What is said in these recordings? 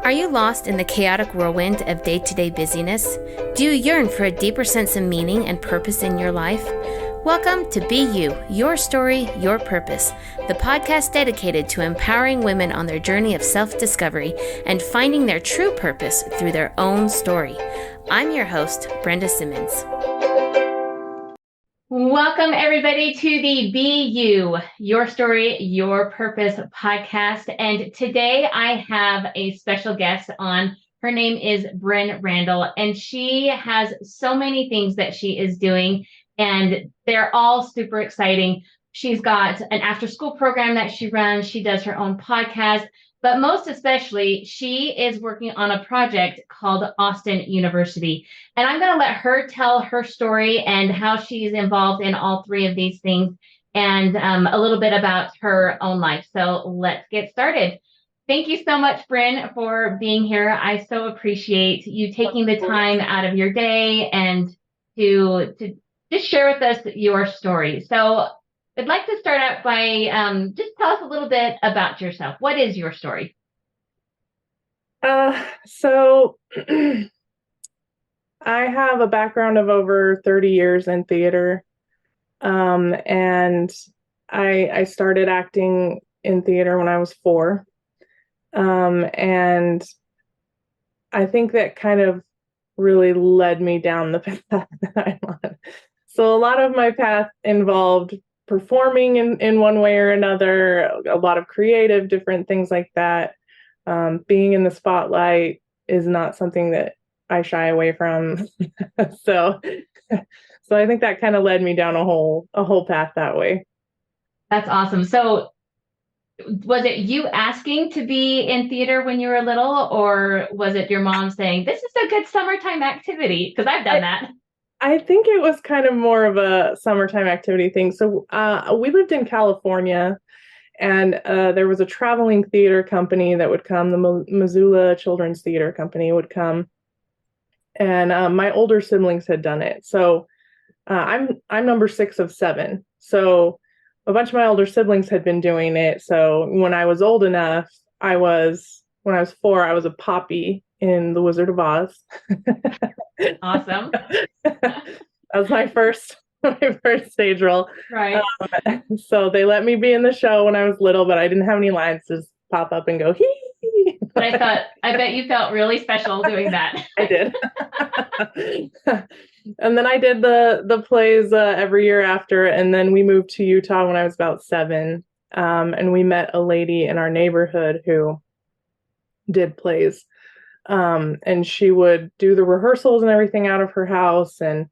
Are you lost in the chaotic whirlwind of day-to-day busyness? Do you yearn for a deeper sense of meaning and purpose in your life? Welcome to Be You, Your Story, Your Purpose, the podcast dedicated to empowering women on their journey of self-discovery and finding their true purpose through their own story. I'm your host, Brenda Simmons. Welcome, everybody, to the Be You, Your Story, Your Purpose podcast. And today I have a special guest on. Her name is Bryn Randall, and she has so many things that she is doing, and they're all super exciting. She's got an after-school program that she runs. She does her own podcast, but most especially, she is working on a project called Austen University. And I'm going to let her tell her story and how she's involved in all three of these things and a little bit about her own life. So let's get started. Thank you so much, Bryn, for being here. I so appreciate you taking the time out of your day and to just share with us your story. So I'd like to start out by just tell us a little bit about yourself. What is your story? So I have a background of over 30 years in theater. And I started acting in theater when I was 4. And I think that kind of really led me down the path that I'm on. So a lot of my path involved performing in one way or another, a lot of creative, different things like that. Being in the spotlight is not something that I shy away from. So I think that kind of led me down a whole path that way. That's awesome. So was it you asking to be in theater when you were little, or was it your mom saying, this is a good summertime activity? Because I've done that. I think it was kind of more of a summertime activity thing. So we lived in California, and there was a traveling theater company that would come. The Missoula Children's Theater Company would come, and my older siblings had done it. So I'm number 6 of 7. So a bunch of my older siblings had been doing it. So when I was old enough, when I was 4, I was a Poppy in The Wizard of Oz. Awesome. That was my first stage role. Right. So they let me be in the show when I was little, but I didn't have any lines to just pop up and go, hee. But I bet you felt really special doing that. I did. And then I did the plays every year after, and then we moved to Utah when I was about 7. And we met a lady in our neighborhood who did plays. And she would do the rehearsals and everything out of her house, and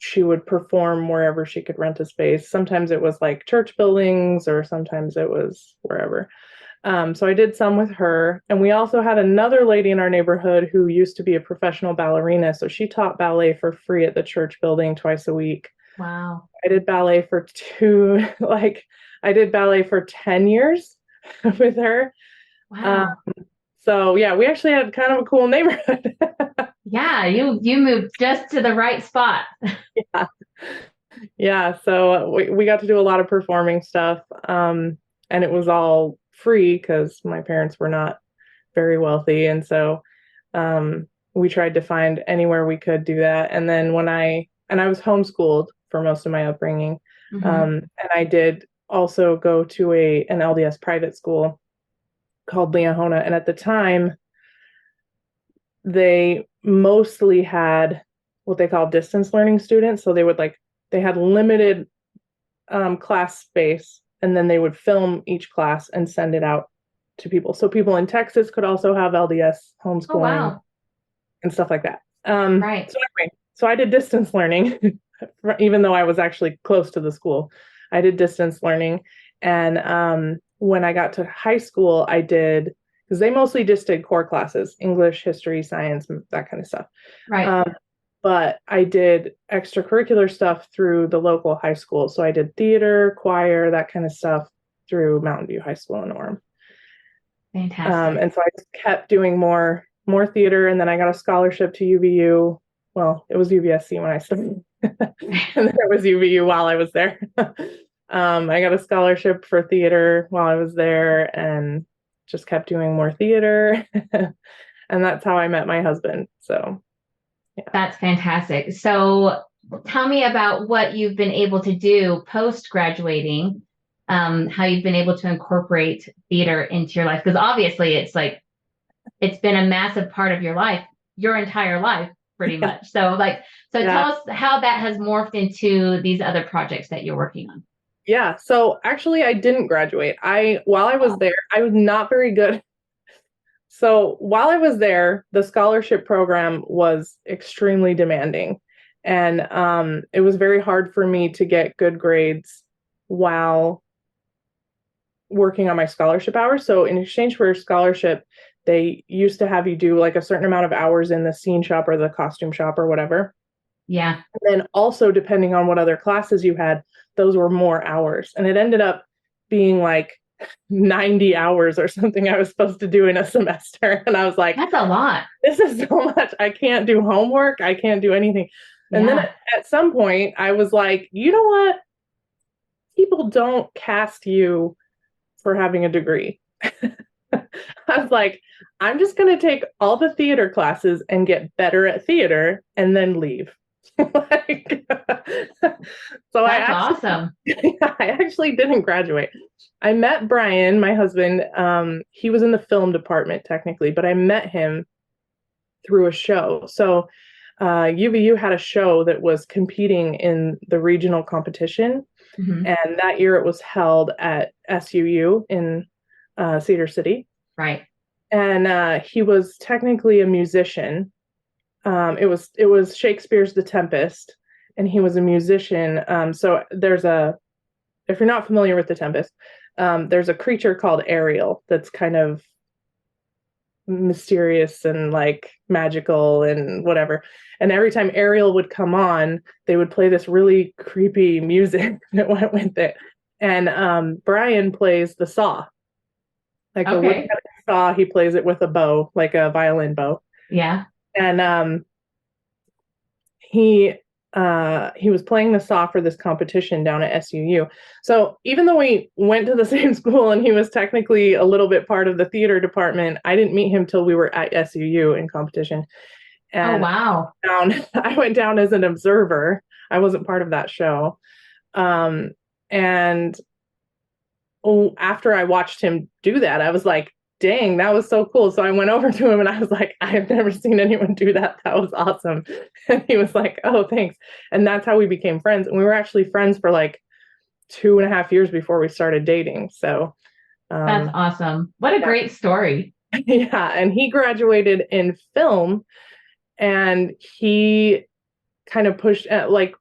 she would perform wherever she could rent a space. Sometimes it was like church buildings, or sometimes it was wherever. So I did some with her. And we also had another lady in our neighborhood who used to be a professional ballerina. So she taught ballet for free at the church building twice a week. Wow. I did ballet for 10 years with her. Wow. So yeah, we actually had kind of a cool neighborhood. Yeah, you moved just to the right spot. Yeah. So we got to do a lot of performing stuff. And it was all free because my parents were not very wealthy. And so we tried to find anywhere we could do that. And then I was homeschooled for most of my upbringing. Mm-hmm. And I did also go to an LDS private school called Leahona. And at the time, they mostly had what they call distance learning students. So they had limited class space, and then they would film each class and send it out to people. So people in Texas could also have LDS homeschooling and stuff like that. Right. So anyway, so I did distance learning, even though I was actually close to the school. I did distance learning. And when I got to high school, I did, because they mostly just did core classes, English, history, science, that kind of stuff. Right. But I did extracurricular stuff through the local high school. So I did theater, choir, that kind of stuff through Mountain View High School in Orem. Fantastic. And so I just kept doing more theater, and then I got a scholarship to UVU. Well, it was UVSC when I started, and then it was UVU while I was there. I got a scholarship for theater while I was there, and just kept doing more theater. And that's how I met my husband. So, yeah. That's fantastic. So tell me about what you've been able to do post graduating, how you've been able to incorporate theater into your life. Because obviously it's been a massive part of your life, your entire life, pretty much. So so Yeah. tell us how that has morphed into these other projects that you're working on. Yeah. So actually I didn't graduate. While I was there, I was not very good. So while I was there, the scholarship program was extremely demanding. And it was very hard for me to get good grades while working on my scholarship hours. So in exchange for a scholarship, they used to have you do like a certain amount of hours in the scene shop or the costume shop or whatever. Yeah. And then also, depending on what other classes you had, those were more hours. And it ended up being like 90 hours or something I was supposed to do in a semester. And I was like, that's a lot. This is so much. I can't do homework. I can't do anything. And then at some point, I was like, you know what? People don't cast you for having a degree. I was like, I'm just going to take all the theater classes and get better at theater and then leave. So that's awesome. I actually didn't graduate. I met Brian, my husband. He was in the film department technically, but I met him through a show. So UVU had a show that was competing in the regional competition. Mm-hmm. And that year it was held at SUU in Cedar City. Right. And he was technically a musician. It was Shakespeare's The Tempest, and he was a musician. So if you're not familiar with The Tempest, there's a creature called Ariel that's kind of mysterious and like magical and whatever. And every time Ariel would come on, they would play this really creepy music that went with it. And Brian plays the saw. Like a woodcutting saw, he plays it with a bow, like a violin bow. Yeah. And he was playing the saw for this competition down at SUU. So even though we went to the same school and he was technically a little bit part of the theater department, I didn't meet him till we were at SUU in competition. And wow. I went down as an observer. I wasn't part of that show. And after I watched him do that, I was like, dang, that was so cool. So I went over to him and I was like, I have never seen anyone do that. That was awesome. And he was like, oh, thanks. And that's how we became friends. And we were actually friends for like 2.5 years before we started dating. So that's awesome. What a great story. Yeah. And he graduated in film, and he kind of pushed,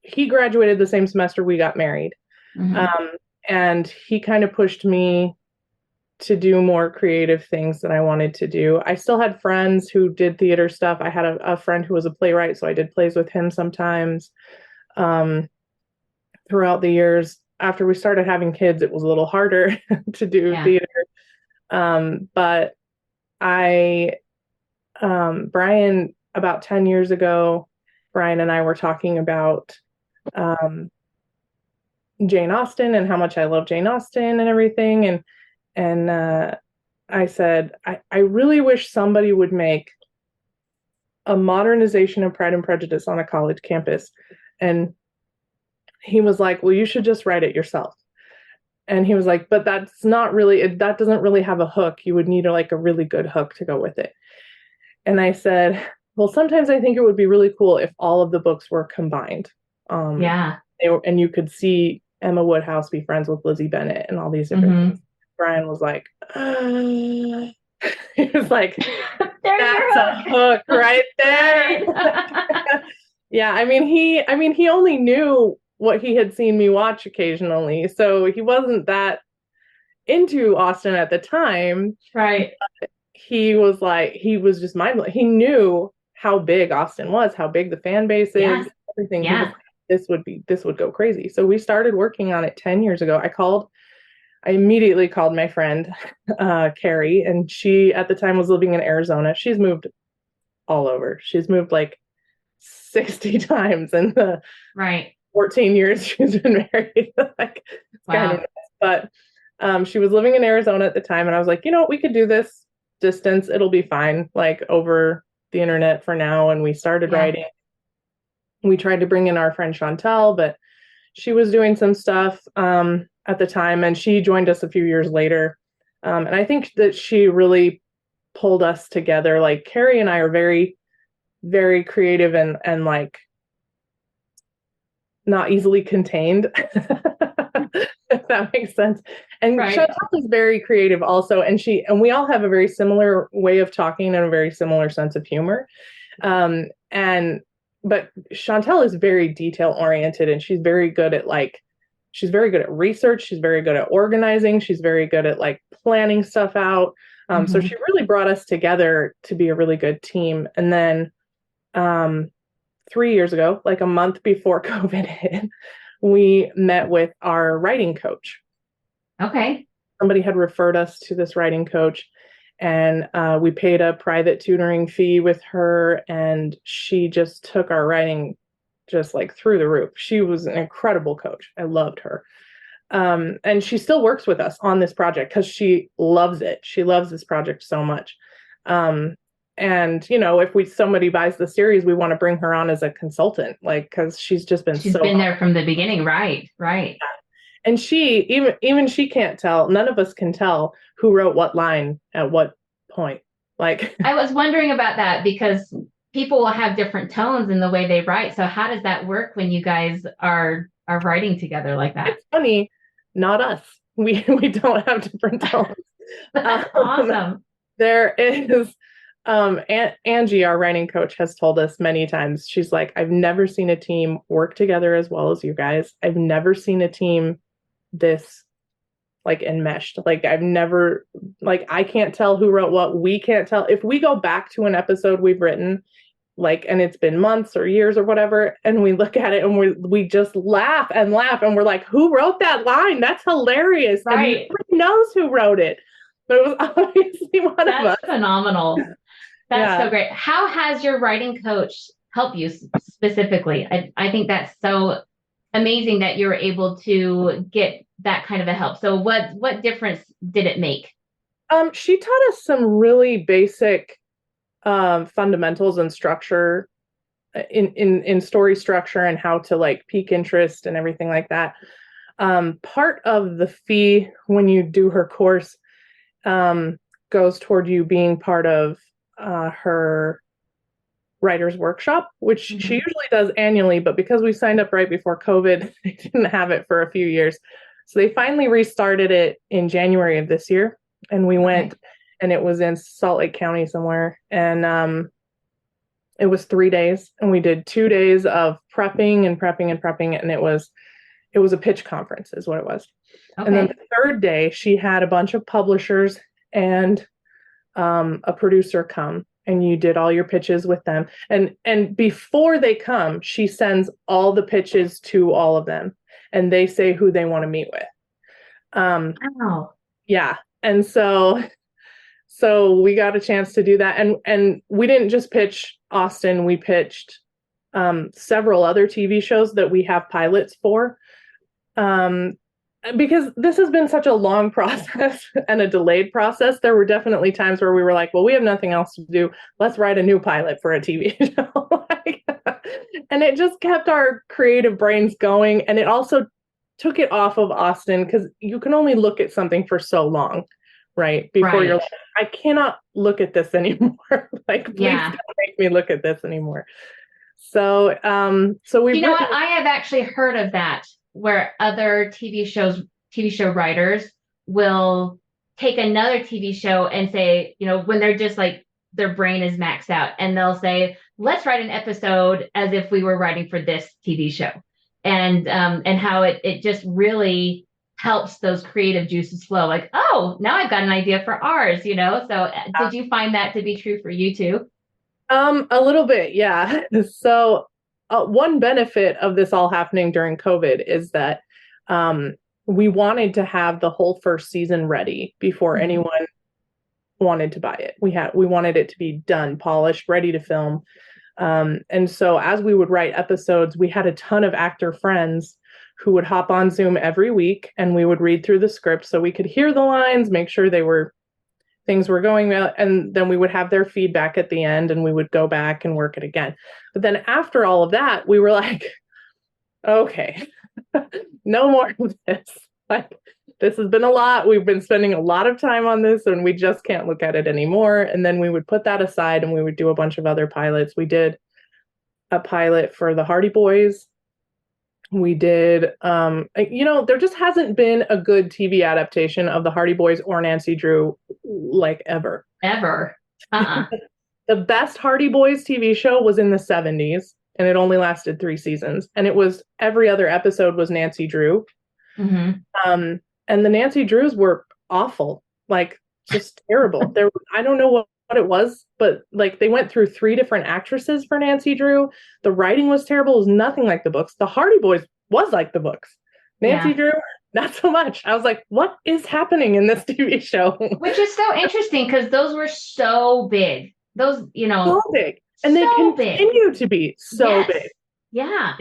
he graduated the same semester we got married. Mm-hmm. And he kind of pushed me to do more creative things that I wanted to do. I still had friends who did theater stuff. I had a friend who was a playwright, so I did plays with him sometimes. Throughout the years, after we started having kids, it was a little harder to do theater. But Brian, about 10 years ago, Brian and I were talking about Jane Austen and how much I love Jane Austen and everything. And I said, I really wish somebody would make a modernization of Pride and Prejudice on a college campus. And he was like, well, you should just write it yourself. And he was like, but that doesn't really have a hook. You would need a really good hook to go with it. And I said, well, sometimes I think it would be really cool if all of the books were combined. And you could see Emma Woodhouse be friends with Lizzie Bennet and all these different things. Brian was like, he was like, that's a hook right there. Yeah, I mean, he only knew what he had seen me watch occasionally, so he wasn't that into Austen at the time. Right. He was just mind blowing. He knew how big Austen was, how big the fan base is, everything. Yeah. This would go crazy. So we started working on it 10 years ago. I immediately called my friend, Carrie, and she at the time was living in Arizona. She's moved all over. She's moved like 60 times in the 14 years she's been married. It's kind of nice. But She was living in Arizona at the time, and I was like, we could do this distance. It'll be fine, like over the internet for now. And we started Yeah. writing. We tried to bring in our friend Chantel, but she was doing some stuff at the time, and she joined us a few years later. And I think that she really pulled us together. Like Carrie and I are very, very creative and like not easily contained, if that makes sense. And Right. Chantal is very creative also, and we all have a very similar way of talking and a very similar sense of humor. And but Chantel is very detail oriented, and she's very good at research, she's very good at organizing, she's very good at like planning stuff out. So Hmm. she really brought us together to be a really good team. And then 3 years ago, like a month before COVID hit, we met with our writing coach. Okay. Somebody had referred us to this writing coach, and we paid a private tutoring fee with her, and she just took our writing just like through the roof. She was an incredible coach. I loved her. And she still works with us on this project because she loves it. She loves this project so much. And if somebody buys the series, we want to bring her on as a consultant, like because she's just been She's so been there from the beginning. Right. Right. and she even she can't tell, none of us can tell who wrote what line at what point. Like I was wondering about that because people will have different tones in the way they write. So how does that work when you guys are writing together like that? it's funny, not us. We don't have different tones. That's Um, awesome. there is Angie, our writing coach, has told us many times, she's like, I've never seen a team work together as well as you guys. I've never seen a team this like enmeshed. Like I've never, like I can't tell who wrote what. We can't tell. If we go back to an episode we've written, like, and it's been months or years or whatever, and we look at it and we just laugh and laugh, and we're like, who wrote that line? That's hilarious. And Right. nobody knows who wrote it, but it was obviously one of us. That's phenomenal. That's so Yeah. great. How has your writing coach helped you specifically? I think that's so amazing that you're able to get that kind of a help. So what difference did it make? She taught us some really basic fundamentals and structure in story structure and how to like peak interest and everything like that. Part of the fee when you do her course goes toward you being part of her writer's workshop, which she Mm-hmm. usually does annually, but because we signed up right before COVID, they didn't have it for a few years. So they finally restarted it in January of this year, and we Okay. went, and it was in Salt Lake County somewhere, and it was 3 days, and we did 2 days of prepping and prepping and prepping, and it was a pitch conference, is what it was. And then Okay. the third day, she had a bunch of publishers and a producer come, and you did all your pitches with them. And before they come, she sends all the pitches to all of them, and they say who they want to meet with. Wow. Yeah, and so we got a chance to do that, and we didn't just pitch Austen. We pitched several other TV shows that we have pilots for. Because this has been such a long process and a delayed process, there were definitely times where we were like, well, we have nothing else to do. Let's write a new pilot for a TV show. And it just kept our creative brains going. And it also took it off of Austen because you can only look at something for so long, right? Before you're Right. like, I cannot look at this anymore. Like, please Yeah. don't make me look at this anymore. So You we've know written. what? I have actually heard of that where other TV show writers will take another TV show and say, when they're just like their brain is maxed out and they'll say, let's write an episode as if we were writing for this TV show. And how it just really helps those creative juices flow. Like, oh, now I've got an idea for ours. So did you find that to be true for you too? A little bit, yeah. So, one benefit of this all happening during COVID is that we wanted to have the whole first season ready before Mhm. anyone wanted to buy it. We wanted it to be done, polished, ready to film. And so, as we would write episodes, we had a ton of actor friends who would hop on Zoom every week, and we would read through the script so we could hear the lines, make sure things were going well, and then we would have their feedback at the end, and we would go back and work it again. But then after all of that, we were like, okay, no more of this. Like, this has been a lot. We've been spending a lot of time on this, and we just can't look at it anymore. And then we would put that aside, and we would do a bunch of other pilots. We did a pilot for the Hardy Boys. We did, there just hasn't been a good TV adaptation of the Hardy Boys or Nancy Drew, like, ever. Ever. The best Hardy Boys TV show was in the 70s, and it only lasted 3 seasons. And it was, every other episode was Nancy Drew. Mm-hmm. And the Nancy Drews were awful, like, just terrible. I don't know what it was, but like, they went through 3 different actresses for Nancy Drew. The writing was terrible. It was nothing like the books. The Hardy Boys was like the books. Nancy Drew, not so much. I was like, what is happening in this TV show? Which is so interesting, because those were so big. Those, so big. And they continue to be so big. Yeah.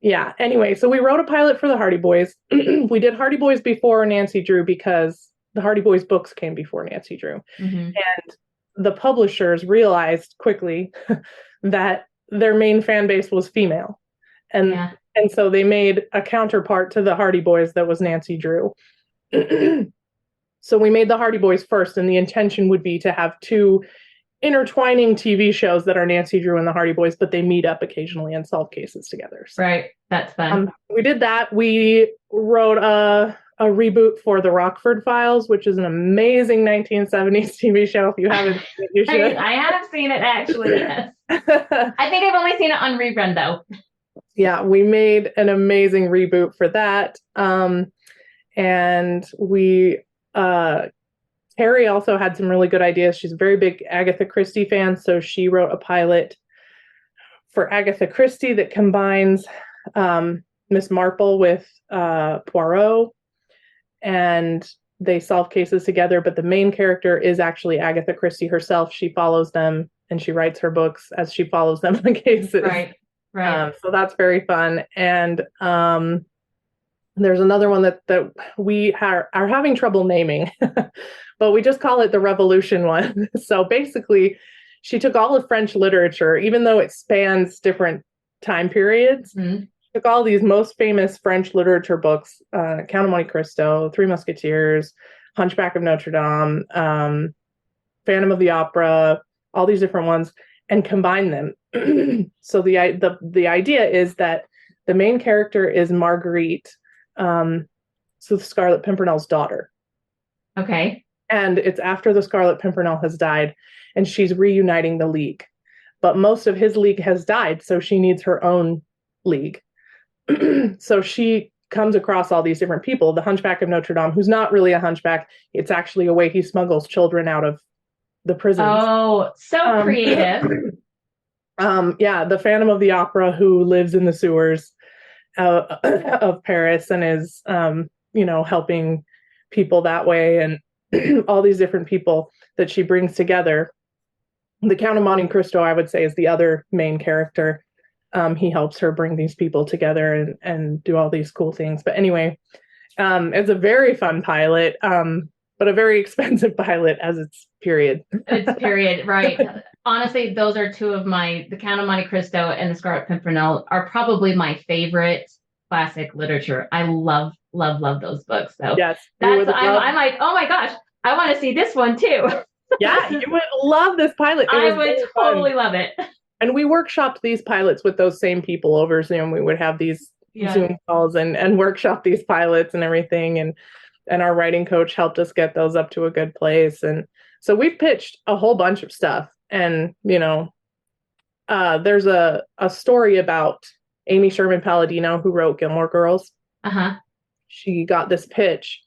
Yeah. Anyway, so we wrote a pilot for the Hardy Boys. We did Hardy Boys before Nancy Drew because the Hardy Boys books came before Nancy Drew. Mm-hmm. And the publishers realized quickly that their main fan base was female. And so they made a counterpart to the Hardy Boys that was Nancy Drew. So we made the Hardy Boys first, and the intention would be to have 2 intertwining TV shows that are Nancy Drew and the Hardy Boys, but they meet up occasionally and solve cases together. So, right. That's fun. We did that. We wrote a reboot for The Rockford Files, which is an amazing 1970s TV show. If you haven't seen it, you should. I have seen it, actually, yes. I think I've only seen it on rerun, though. Yeah, we made an amazing reboot for that. And we... Terry also had some really good ideas. She's a very big Agatha Christie fan, so she wrote a pilot for Agatha Christie that combines Miss Marple with Poirot, and they solve cases together, but the main character is actually Agatha Christie herself. She follows them, and she writes her books as she follows them in cases. Right. So that's very fun. And there's another one that we are having trouble naming, but we just call it the Revolution one. So basically, she took all of French literature, even though it spans different time periods, took all these most famous French literature books, Count of Monte Cristo, Three Musketeers, Hunchback of Notre Dame, Phantom of the Opera, all these different ones, and combined them. So the idea is that the main character is Marguerite, so the Scarlet Pimpernel's daughter. Okay. And it's after the Scarlet Pimpernel has died, and she's reuniting the League. But most of his League has died, so she needs her own League. So she comes across all these different people. The Hunchback of Notre Dame, who's not really a hunchback. It's actually a way he smuggles children out of the prisons. Oh, so creative. The Phantom of the Opera, who lives in the sewers of Paris and is, helping people that way, and all these different people that she brings together. The Count of Monte Cristo, I would say, is the other main character. He helps her bring these people together and do all these cool things. But anyway, it's a very fun pilot, but a very expensive pilot as it's period. It's period, right. Honestly, those are two of the Count of Monte Cristo and the Scarlet Pimpernel are probably my favorite classic literature. I love those books. So yes, I'm like, oh my gosh, I want to see this one too. Yeah, you would love this pilot. I would totally love it. And we workshopped these pilots with those same people over Zoom. We would have these Zoom calls and workshop these pilots and everything. And our writing coach helped us get those up to a good place. And so we've pitched a whole bunch of stuff. And, there's a story about Amy Sherman Palladino, who wrote Gilmore Girls. Uh-huh. She got this pitch,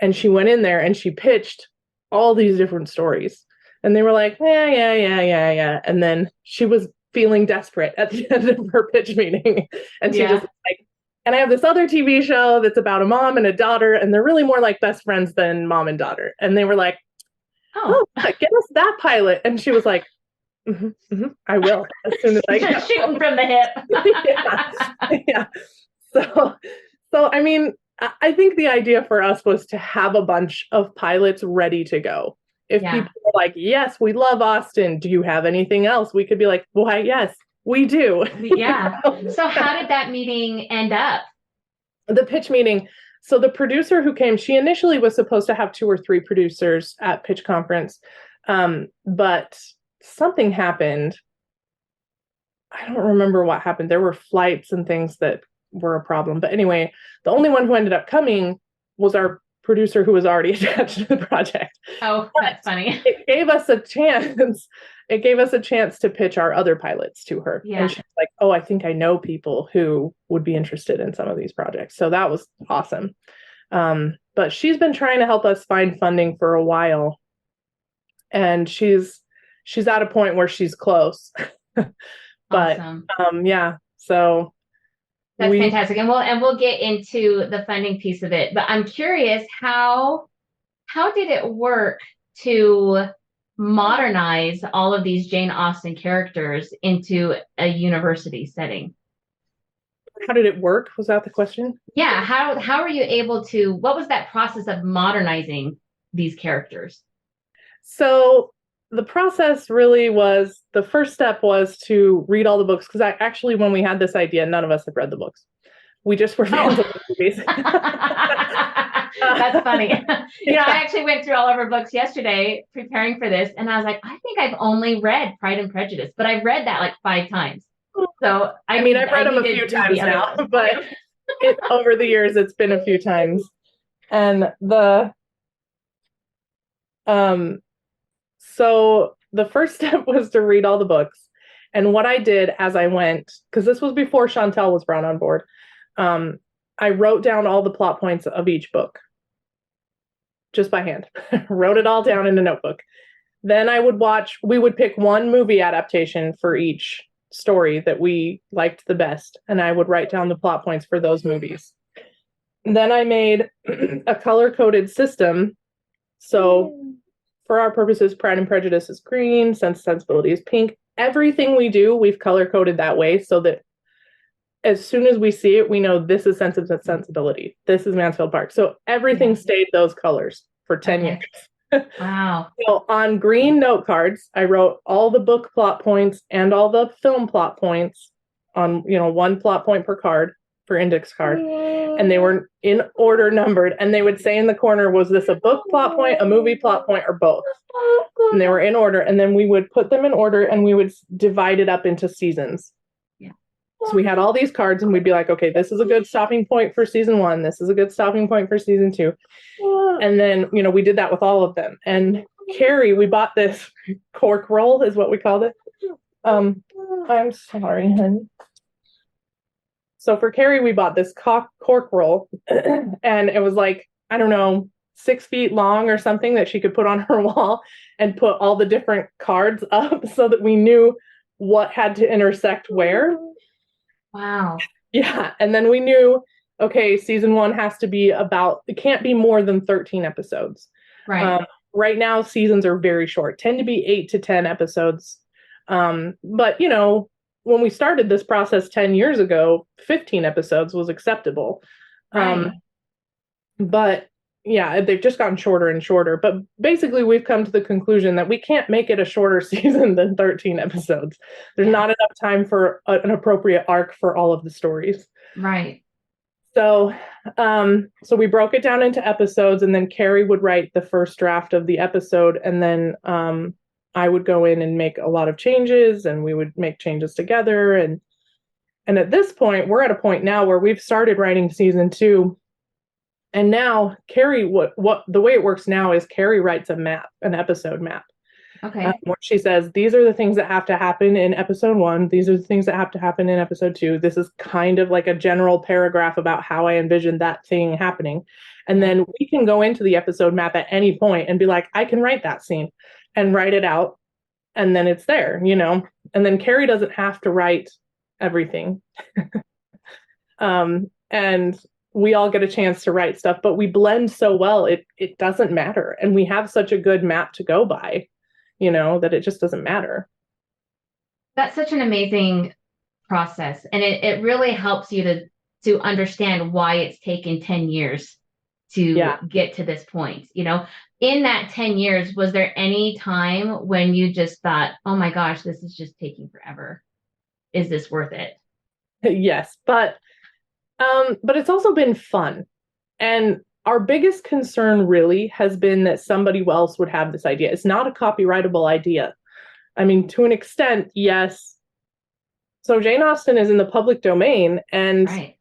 and she went in there and she pitched all these different stories. And they were like, yeah. And then she was feeling desperate at the end of her pitch meeting. And she just like, and I have this other TV show that's about a mom and a daughter, and they're really more like best friends than mom and daughter. And they were like, oh, get us that pilot. And she was like, I will, as soon as I can. Shooting from the hip. Yeah. So, I mean, I think the idea for us was to have a bunch of pilots ready to go. If Yeah. people were like, yes, we love Austen. Do you have anything else? We could be like, why, yes, we do. Yeah. So how did that meeting end up? The pitch meeting. So the producer who came, she initially was supposed to have 2 or 3 producers at pitch conference. But something happened. I don't remember what happened. There were flights and things that were a problem. But anyway, the only one who ended up coming was our producer who was already attached to the project. Oh, that's funny. It gave us a chance. It gave us a chance to pitch our other pilots to her. Yeah. And she's like, oh, I think I know people who would be interested in some of these projects. So that was awesome. But she's been trying to help us find funding for a while. And she's at a point where she's close. But Awesome. yeah, so That's fantastic. And we'll get into the funding piece of it. But I'm curious, how did it work to modernize all of these Jane Austen characters into a university setting? How did it work? Was that the question? Yeah, how were you able to, what was that process of modernizing these characters? So the process really was, the first step was to read all the books, because actually when we had this idea, none of us had read the books. We just were fans of the movies. That's funny. Yeah. I actually went through all of our books yesterday preparing for this, and I was like, I think I've only read Pride and Prejudice, but I've read that like 5 times. So I mean, I've read them a few times now, but over the years, it's been a few times. And so the first step was to read all the books. And what I did as I went, because this was before Chantel was brought on board, I wrote down all the plot points of each book just by hand. Wrote it all down in a notebook. Then we would pick one movie adaptation for each story that we liked the best, and I would write down the plot points for those movies. Then I made a color-coded system. So for our purposes, Pride and Prejudice is green, Sense and Sensibility is pink. Everything we do, we've color-coded that way so that as soon as we see it, we know this is Sense and Sensibility. This is Mansfield Park. So everything stayed those colors for 10 years. Wow. So on green note cards, I wrote all the book plot points and all the film plot points on, one plot point per card, per index card. And they were in order numbered. And they would say in the corner, was this a book plot point, a movie plot point, or both? And they were in order. And then we would put them in order and we would divide it up into seasons. Yeah. So we had all these cards and we'd be like, okay, this is a good stopping point for season 1. This is a good stopping point for season 2. And then, we did that with all of them. And Carrie, we bought this cork roll is what we called it. I'm sorry, honey. So for Carrie, we bought this cork roll and it was like, I don't know, 6 feet long or something that she could put on her wall and put all the different cards up so that we knew what had to intersect where. Wow. Yeah. And then we knew, okay, season 1 has to be it can't be more than 13 episodes. Right. Right now, seasons are very short, tend to be 8 to 10 episodes. But, when we started this process 10 years ago, 15 episodes was acceptable. Right. But yeah, they've just gotten shorter and shorter. But basically, we've come to the conclusion that we can't make it a shorter season than 13 episodes. There's not enough time for an appropriate arc for all of the stories. Right. So we broke it down into episodes, and then Carrie would write the first draft of the episode, and then I would go in and make a lot of changes, and we would make changes together. And at this point, we're at a point now where we've started writing season 2. And now Carrie, what the way it works now is Carrie writes a map, an episode map. Okay. Where she says, these are the things that have to happen in episode 1. These are the things that have to happen in episode 2. This is kind of like a general paragraph about how I envision that thing happening. And then we can go into the episode map at any point and be like, I can write that scene and write it out. And then it's there, and then Carrie doesn't have to write everything. And we all get a chance to write stuff, but we blend so well, it doesn't matter. And we have such a good map to go by, that it just doesn't matter. That's such an amazing process. And it really helps you to understand why it's taken 10 years to get to this point. In that 10 years, was there any time when you just thought, oh my gosh, this is just taking forever? Is this worth it? Yes, but it's also been fun. And our biggest concern really has been that somebody else would have this idea. It's not a copyrightable idea. I mean, to an extent, yes. So Jane Austen is in the public domain, and right.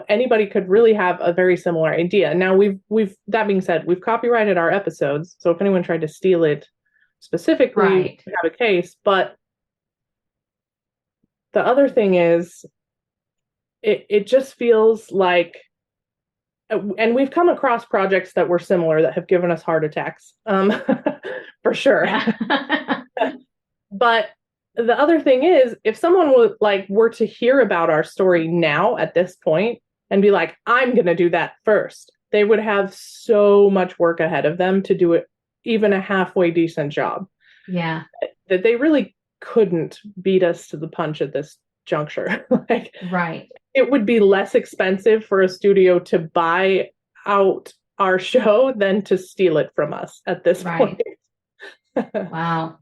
Anybody could really have a very similar idea. Now we've that being said, we've copyrighted our episodes. So if anyone tried to steal it specifically, right. we have a case. But the other thing is, it just feels like, and we've come across projects that were similar that have given us heart attacks, for sure. Yeah. But the other thing is, if someone were to hear about our story now at this point and be like, I'm going to do that first, they would have so much work ahead of them to do it, even a halfway decent job. Yeah. That they really couldn't beat us to the punch at this juncture. Right. It would be less expensive for a studio to buy out our show than to steal it from us at this point. Wow.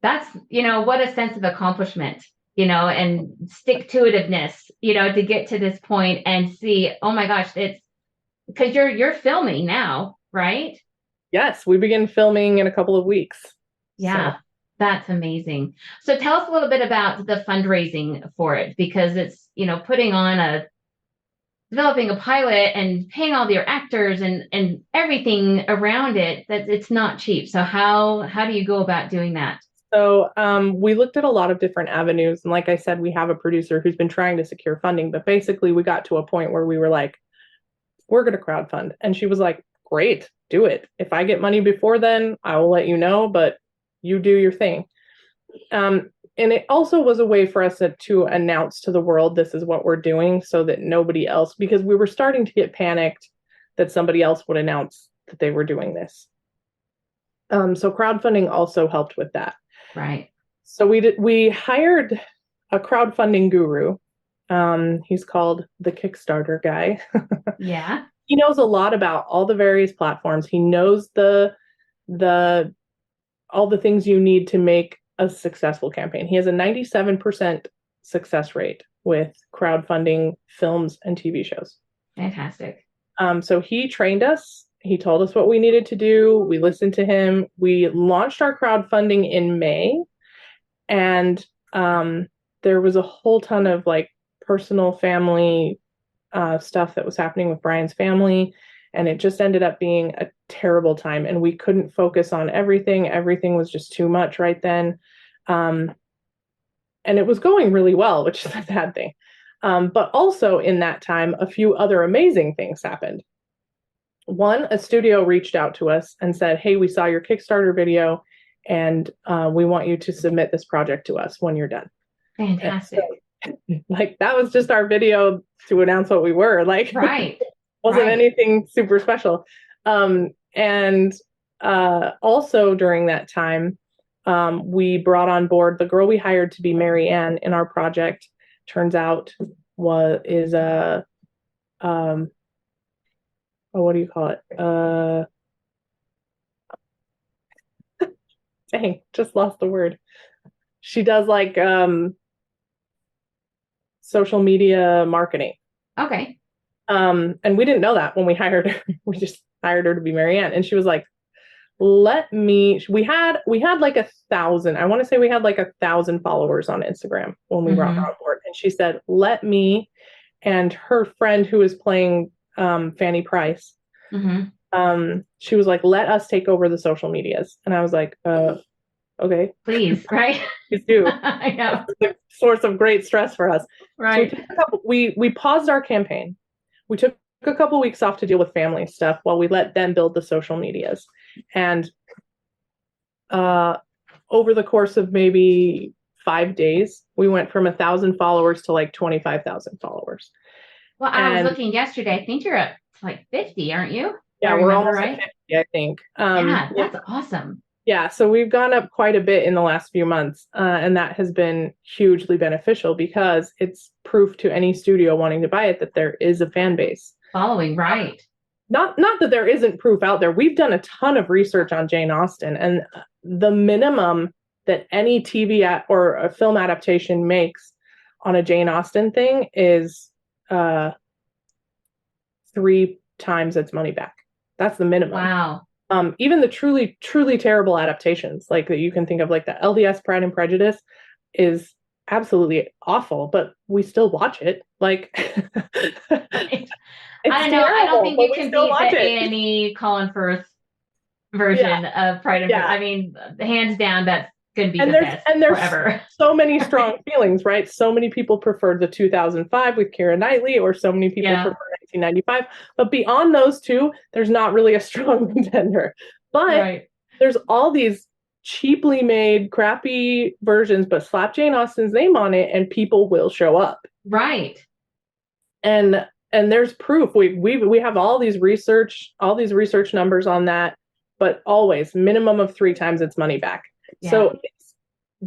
That's, what a sense of accomplishment, and stick-to-itiveness, to get to this point and see, oh my gosh, it's because you're filming now, right? Yes, we begin filming in a couple of weeks. Yeah, so. That's amazing. So tell us a little bit about the fundraising for it, because it's, developing a pilot and paying all your actors and everything around it, that it's not cheap. So how do you go about doing that? So we looked at a lot of different avenues. And like I said, we have a producer who's been trying to secure funding. But basically, we got to a point where we were like, we're going to crowdfund. And she was like, great, do it. If I get money before then, I will let you know. But you do your thing. And it also was a way for us to announce to the world, this is what we're doing, so that nobody else, because we were starting to get panicked that somebody else would announce that they were doing this. So crowdfunding also helped with that. Right. So we hired a crowdfunding guru. He's called the Kickstarter guy. Yeah. He knows a lot about all the various platforms. He knows all the things you need to make a successful campaign. He has a 97% success rate with crowdfunding films and TV shows. Fantastic. So he trained us. He told us what we needed to do. We listened to him. We launched our crowdfunding in May, and there was a whole ton of personal family stuff that was happening with Brian's family, and it just ended up being a terrible time, and we couldn't focus on everything. Everything was just too much right then, and it was going really well, which is a bad thing. But also in that time, a few other amazing things happened. One, a studio reached out to us and said, hey, we saw your Kickstarter video, and we want you to submit this project to us when you're done. Fantastic. So, that was just our video to announce what we were. Right. Wasn't anything super special. And also during that time, we brought on board the girl we hired to be Mary Ann in our project. Turns out what do you call it? Dang, just lost the word. She does social media marketing. Okay. And we didn't know that when we hired her. We just hired her to be Mary Ann. And she was like, we had 1,000. I want to say we had 1,000 followers on Instagram when we brought her on board. And she said, let me and her friend who was playing Fanny Price. She was like, let us take over the social medias. And I was like, okay. Please, right? Please do. I know. It's a source of great stress for us. Right. So we paused our campaign. We took a couple weeks off to deal with family stuff while we let them build the social medias. And over the course of maybe 5 days, we went from 1,000 followers to 25,000 followers. Well, I was looking yesterday. I think you're at 50, aren't you? Yeah, we're almost at 50, I think. Yeah, that's awesome. Yeah, so we've gone up quite a bit in the last few months, and that has been hugely beneficial because it's proof to any studio wanting to buy it that there is a fan base. Following, right. Not that there isn't proof out there. We've done a ton of research on Jane Austen, and the minimum that any or a film adaptation makes on a Jane Austen thing is 3 times its money back. That's the minimum. Wow. Even the truly, truly terrible adaptations, like that you can think of, like the LDS Pride and Prejudice, is absolutely awful, but we still watch it. Like, Right. it's I don't know. terrible, I don't think but you we can still beat the watch it. A&E Colin Firth version of Pride and Prejudice. I mean, hands down, that's going to be the best forever. So many strong feelings, right? So many people preferred the 2005 with Keira Knightley, or so many people prefer 1995. But beyond those two, there's not really a strong contender. But there's all these cheaply made, crappy versions, but slap Jane Austen's name on it, and people will show up. Right. And there's proof. We have all these research numbers on that, but always minimum of 3 times its money back. Yeah. So it's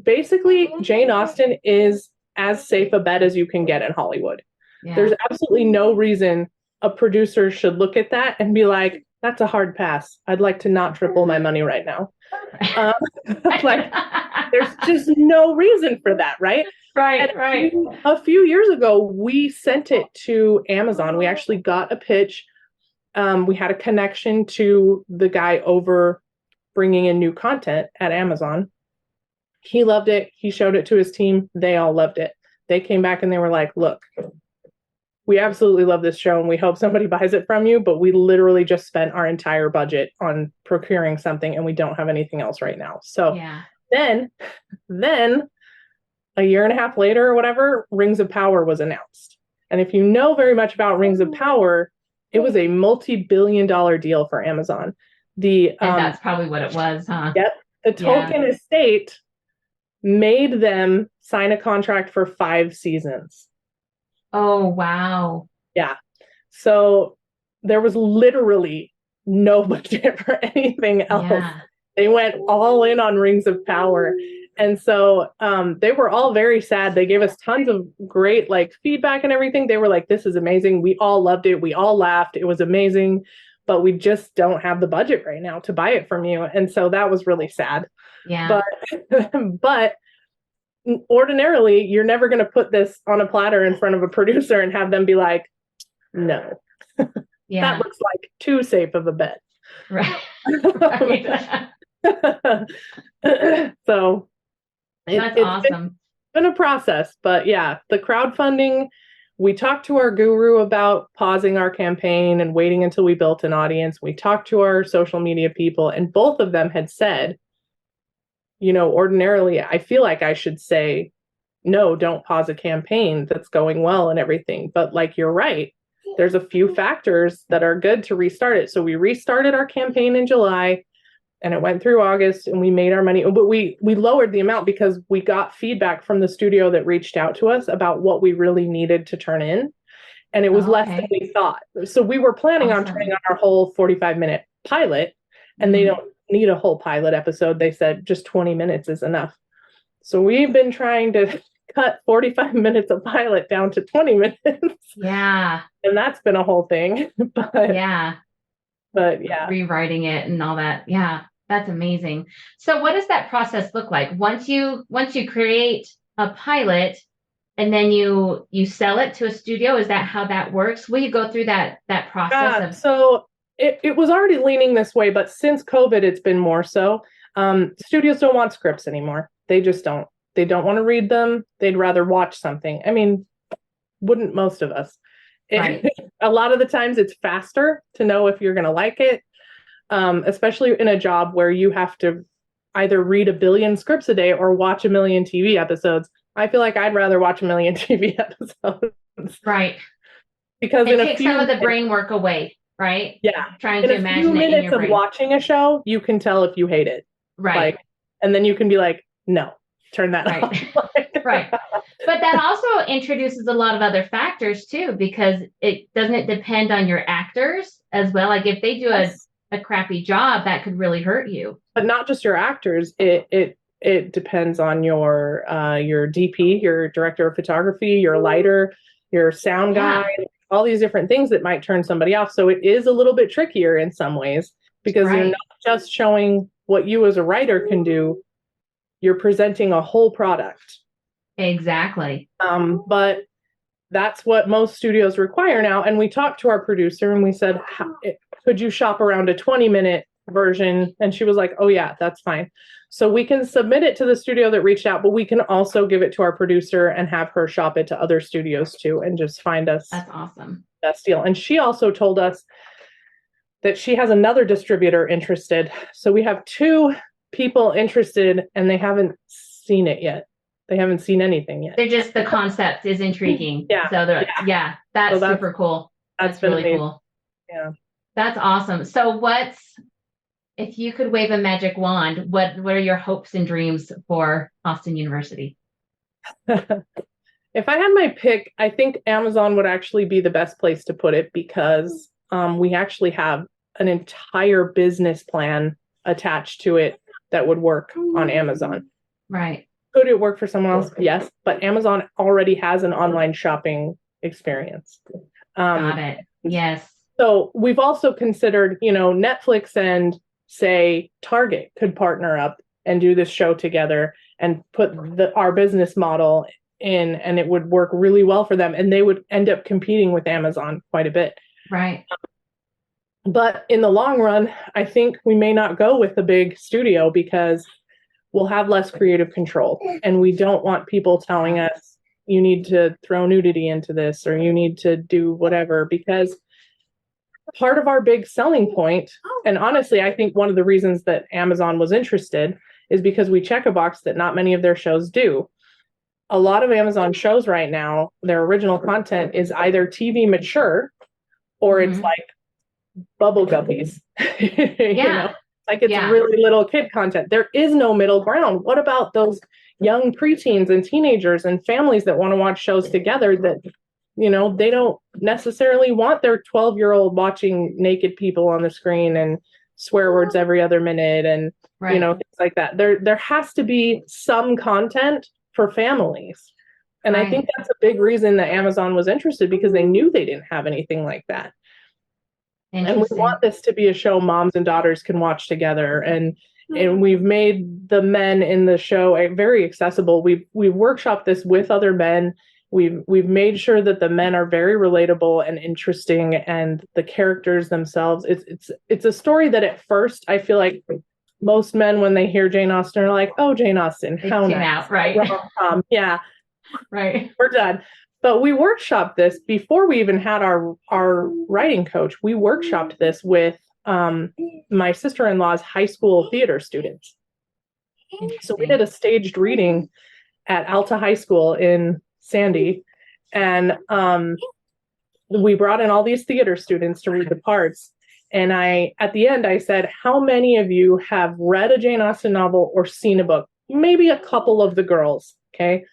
basically, Jane Austen is as safe a bet as you can get in Hollywood. Yeah. There's absolutely no reason a producer should look at that and be like, that's a hard pass. I'd like to not triple my money right now. Like, there's just no reason for that, right? Right. A few years ago, we sent it to Amazon. We actually got a pitch. We had a connection to the guy over bringing in new content at Amazon. He loved it. He showed it to his team. They all loved it. They came back and they were like, look, we absolutely love this show and we hope somebody buys it from you, but we literally just spent our entire budget on procuring something and we don't have anything else right now. So then a year and a half later or whatever, Rings of Power was announced. And if you know very much about Rings of Power, it was a multi-billion-dollar deal for Amazon. And that's probably what it was, huh? Yep. The Tolkien estate made them sign a contract for 5 seasons. Oh, wow. Yeah. So there was literally no budget for anything else. Yeah. They went all in on Rings of Power. And so they were all very sad. They gave us tons of great feedback and everything. They were like, this is amazing. We all loved it. We all laughed. It was amazing. But we just don't have the budget right now to buy it from you. And so that was really sad. Yeah. But ordinarily, you're never going to put this on a platter in front of a producer and have them be like, no. Yeah. That looks like too safe of a bet. Right. So that's awesome. It's been a process, but yeah, the crowdfunding, we talked to our guru about pausing our campaign and waiting until we built an audience. We talked to our social media people, and both of them had said, ordinarily, I feel like I should say, no, don't pause a campaign that's going well and everything. But you're right, there's a few factors that are good to restart it. So we restarted our campaign in July. And it went through August and we made our money, but we lowered the amount because we got feedback from the studio that reached out to us about what we really needed to turn in. And it was less than we thought. So we were planning on turning on our whole 45-minute pilot, and they don't need a whole pilot episode. They said just 20 minutes is enough. So we've been trying to cut 45 minutes of pilot down to 20 minutes. Yeah. And that's been a whole thing. But yeah, rewriting it and all that. Yeah, that's amazing. So what does that process look like? Once you create a pilot and then you sell it to a studio, is that how that works? Will you go through that process? So it was already leaning this way, but since COVID, it's been more so. Studios don't want scripts anymore. They just don't. They don't want to read them. They'd rather watch something. I mean, wouldn't most of us? Right. A lot of the times it's faster to know if you're going to like it, especially in a job where you have to either read 1 billion scripts a day or watch 1 million TV episodes. I feel like I'd rather watch 1 million TV episodes. Right. Because it takes some of the brain work away, right? Yeah. Trying to imagine it in your brain. In a few minutes of watching a show, you can tell if you hate it. Right. And then you can be like, no, turn that off. Right. But that also introduces a lot of other factors too, because it doesn't depend on your actors as well. Like if they do a crappy job, that could really hurt you. But not just your actors. It depends on your DP, your director of photography, your lighter, your sound guy, all these different things that might turn somebody off. So it is a little bit trickier in some ways because you're not just showing what you as a writer can do, you're presenting a whole product. Exactly. But that's what most studios require now. And we talked to our producer and we said, could you shop around a 20-minute version? And she was like, oh yeah, that's fine. So we can submit it to the studio that reached out, but we can also give it to our producer and have her shop it to other studios too, and just find us that's awesome best deal. And she also told us that she has another distributor interested. So we have 2 people interested and they haven't seen it yet. They haven't seen anything yet. They're just, the concept is intriguing. Yeah. So that's super cool. That's really amazing. Cool. Yeah. That's awesome. So if you could wave a magic wand, what are your hopes and dreams for Austen University? If I had my pick, I think Amazon would actually be the best place to put it because we actually have an entire business plan attached to it that would work on Amazon. Right. Could it work for someone else? Yes, but Amazon already has an online shopping experience. Got it. Yes. So we've also considered, Netflix and say Target could partner up and do this show together and put our business model in, and it would work really well for them. And they would end up competing with Amazon quite a bit. Right. But in the long run, I think we may not go with the big studio because we'll have less creative control. And we don't want people telling us, you need to throw nudity into this, or you need to do whatever, because part of our big selling point, and honestly, I think one of the reasons that Amazon was interested is because we check a box that not many of their shows do. A lot of Amazon shows right now, their original content is either TV mature or it's like Bubble Guppies. Like it's really little kid content. There is no middle ground. What about those young preteens and teenagers and families that want to watch shows together that, they don't necessarily want their 12-year-old watching naked people on the screen and swear words every other minute and, things like that. There has to be some content for families. And I think that's a big reason that Amazon was interested, because they knew they didn't have anything like that. And we want this to be a show moms and daughters can watch together. And we've made the men in the show very accessible. We've workshopped this with other men. We've made sure that the men are very relatable and interesting, and the characters themselves. It's a story that at first I feel like most men, when they hear Jane Austen, are like, "Oh, Jane Austen, how nice, out, right? Yeah, right. We're done." But we workshopped this before we even had our writing coach. We workshopped this with my sister-in-law's high school theater students. So we did a staged reading at Alta High School in Sandy, and we brought in all these theater students to read the parts. And at the end, I said, how many of you have read a Jane Austen novel or seen a book? Maybe a couple of the girls, okay?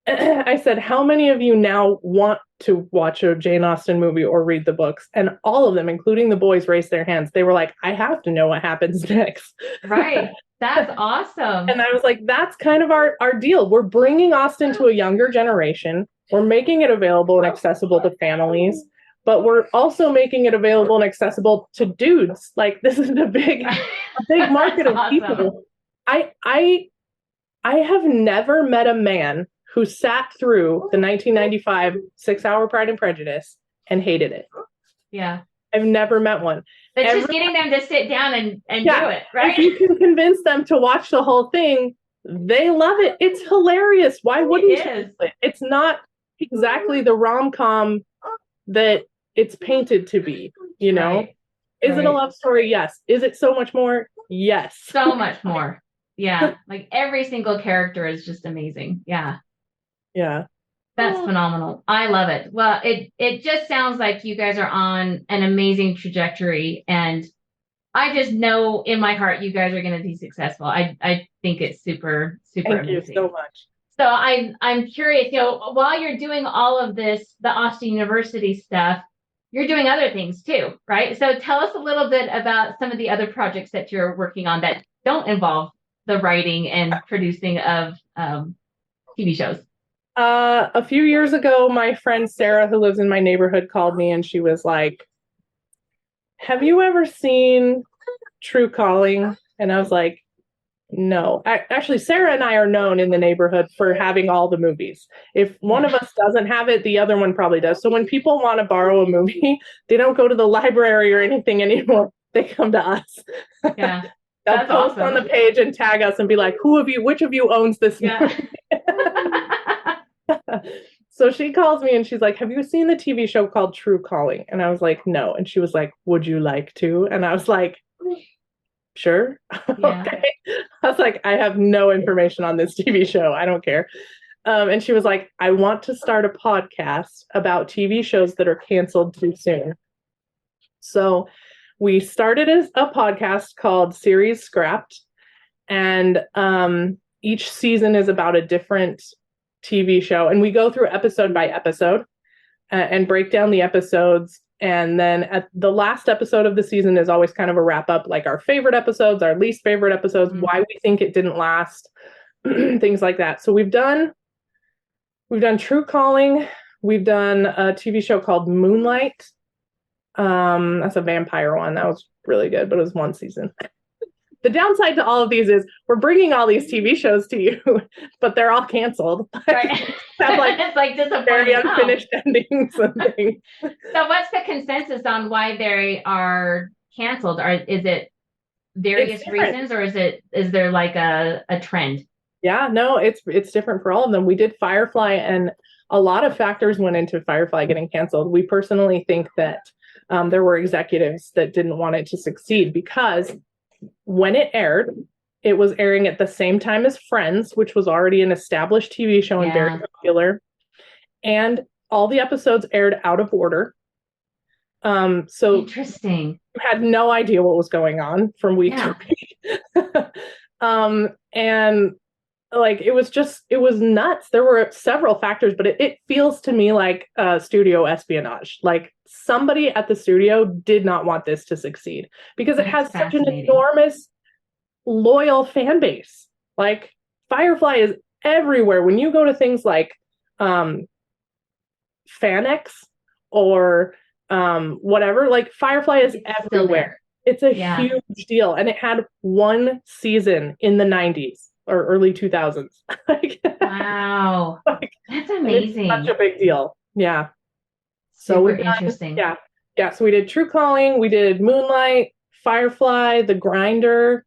I said, how many of you now want to watch a Jane Austen movie or read the books? And all of them, including the boys, raised their hands. They were like, I have to know what happens next. Right. That's awesome. And I was like, that's kind of our deal. We're bringing Austen to a younger generation. We're making it available and accessible to families, but we're also making it available and accessible to dudes. Like, this is a big market of people. I have never met a man who sat through the 1995 6-hour Pride and Prejudice and hated it. Yeah. I've never met one. But just getting them to sit down and do it, right? If you can convince them to watch the whole thing, they love it. It's hilarious. Why wouldn't you? It's not exactly the rom-com that it's painted to be, Right. Is it a love story? Yes. Is it so much more? Yes. So much more. Yeah. Like every single character is just amazing. Yeah. Yeah. That's phenomenal. I love it. Well, it just sounds like you guys are on an amazing trajectory, and I just know in my heart you guys are going to be successful. I think it's super amazing. Thank you so much. So I'm curious, while you're doing all of this, the Austen University stuff, you're doing other things too, right? So tell us a little bit about some of the other projects that you're working on that don't involve the writing and producing of TV shows. A few years ago, my friend Sarah, who lives in my neighborhood, called me and she was like, "Have you ever seen True Calling?" And I was like, "No." Actually, Sarah and I are known in the neighborhood for having all the movies. If one of us doesn't have it, the other one probably does. So when people want to borrow a movie, they don't go to the library or anything anymore. They come to us. Yeah. They'll post on the page and tag us and be like, which of you owns this movie? So she calls me and she's like, "Have you seen the TV show called True Calling?" And I was like, "No." And she was like, "Would you like to?" And I was like, "Sure." Yeah. Okay. I was like, "I have no information on this TV show. I don't care." And she was like, "I want to start a podcast about TV shows that are canceled too soon." So we started a podcast called Series Scrapped. And each season is about a different TV show. And we go through episode by episode and break down the episodes. And then at the last episode of the season is always kind of a wrap up, like our favorite episodes, our least favorite episodes, why we think it didn't last, things like that. So we've done True Calling. We've done a TV show called Moonlight. That's a vampire one. That was really good, but it was one season. The downside to all of these is we're bringing all these TV shows to you, but they're all canceled. Right. It's like disappointing. Very unfinished endings and things. So what's the consensus on why they are canceled? Or is it various reasons, or is there like a trend? Yeah, no, it's different for all of them. We did Firefly, and a lot of factors went into Firefly getting canceled. We personally think that there were executives that didn't want it to succeed because when it aired, it was airing at the same time as Friends, which was already an established TV show and very popular. And all the episodes aired out of order. So interesting. You had no idea what was going on from week to week. And like it was nuts. There were several factors, but it feels to me like studio espionage. Like somebody at the studio did not want this to succeed because it has such an enormous loyal fan base. Like Firefly is everywhere. When you go to things like FanX or whatever, like Firefly is everywhere. It's a huge deal, and it had one season in the 90s or early 2000s. Wow. That's amazing. It's such a big deal. Yeah. Super interesting. Yeah. So we did True Calling, we did Moonlight, Firefly, The Grinder,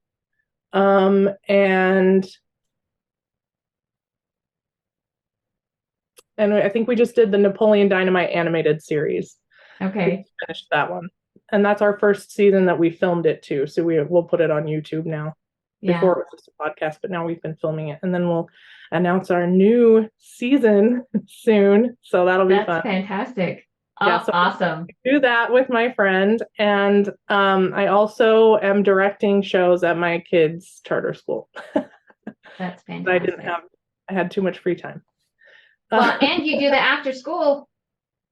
and I think we just did the Napoleon Dynamite animated series. Okay. We finished that one. And that's our first season that we filmed it too. So we'll put it on YouTube now. Before it was just a podcast, but now we've been filming it. And then we'll announce our new season soon. So that'll be fun. That's fantastic. So awesome. I do that with my friend. And I also am directing shows at my kids' charter school. That's fantastic. I had too much free time. Well, and you do the after school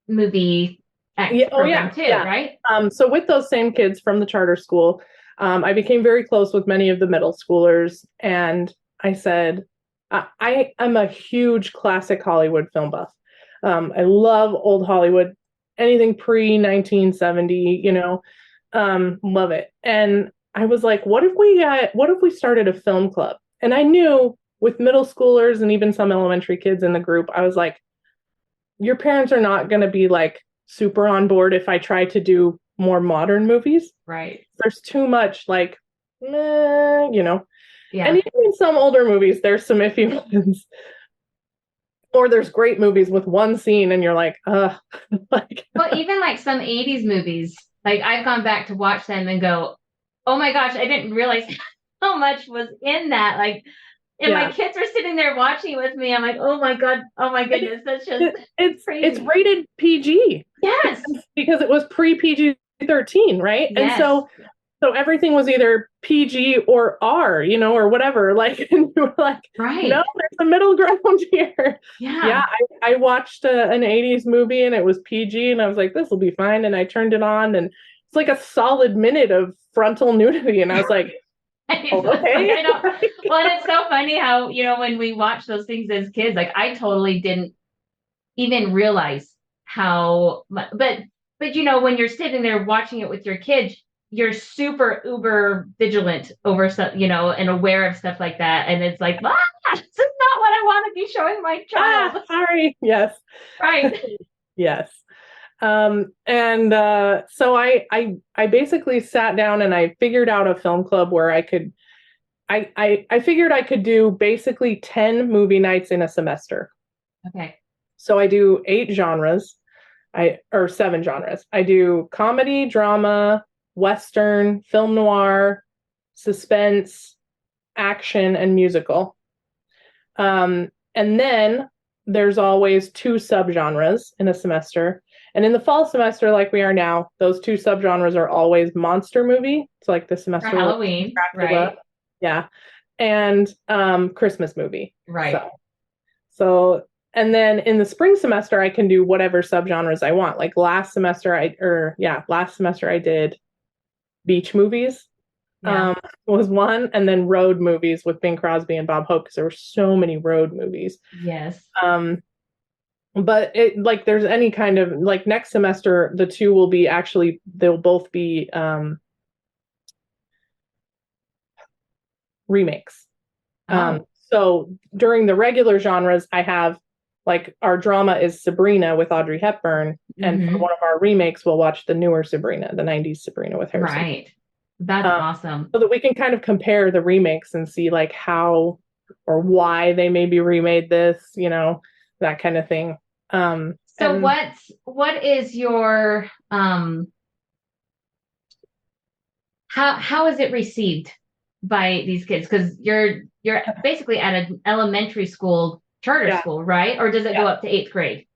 movie program too, right? So with those same kids from the charter school, I became very close with many of the middle schoolers, and I said, I am a huge classic Hollywood film buff. I love old Hollywood, anything pre-1970, love it. And I was like, what if we started a film club? And I knew with middle schoolers and even some elementary kids in the group, I was like, your parents are not going to be like super on board if I try to do more modern movies. Right. There's too much like, Yeah. And even in some older movies, there's some iffy ones. Or there's great movies with one scene and you're like, well, even like some 80s movies, like I've gone back to watch them and go, oh my gosh, I didn't realize how much was in that. Like, and my kids are sitting there watching with me. I'm like, oh my God, oh my goodness, that's just crazy. It's rated PG. Yes. Because it was pre-PG-13, right? Yes. And so So everything was either PG or R, or whatever. Like, and you were like, no, Right. there's a middle ground here. Yeah, Yeah. I watched an 80s movie and it was PG, and I was like, this will be fine. And I turned it on, and it's like a solid minute of frontal nudity. And I was like, oh, Like, okay. I know. Well, and it's so funny how, when we watch those things as kids, like I totally didn't even realize how much, but when you're sitting there watching it with your kids, you're super uber vigilant over stuff, and aware of stuff like that. And it's like, this is not what I want to be showing my child. Sorry. Yes. Right. Yes. And so I basically sat down and I figured out a film club where I figured I could do basically 10 movie nights in a semester. Okay. So I do 7 genres. I do comedy, drama, Western, film noir, suspense, action, and musical. And then there's always 2 subgenres in a semester. And in the fall semester, like we are now, those 2 subgenres are always monster movie. It's like the semester For Halloween, right? Yeah. And Christmas movie. Right. So and then in the spring semester, I can do whatever subgenres I want. Like last semester I did beach movies. Yeah. Was one, and then road movies with Bing Crosby and Bob Hope, because there were so many road movies. Yes. But it, like, there's any kind of, like, next semester the 2 will be actually, they'll both be remakes. So during the regular genres, I have, like, our drama is Sabrina with Audrey Hepburn, and for one of our remakes we'll watch the newer Sabrina, the 90s Sabrina with Harrison. Right. That's awesome. So that we can kind of compare the remakes and see, like, how or why they maybe remade this, that kind of thing. So what is your how is it received by these kids? Because you're basically at an elementary school charter school, right? Or does it go up to 8th grade?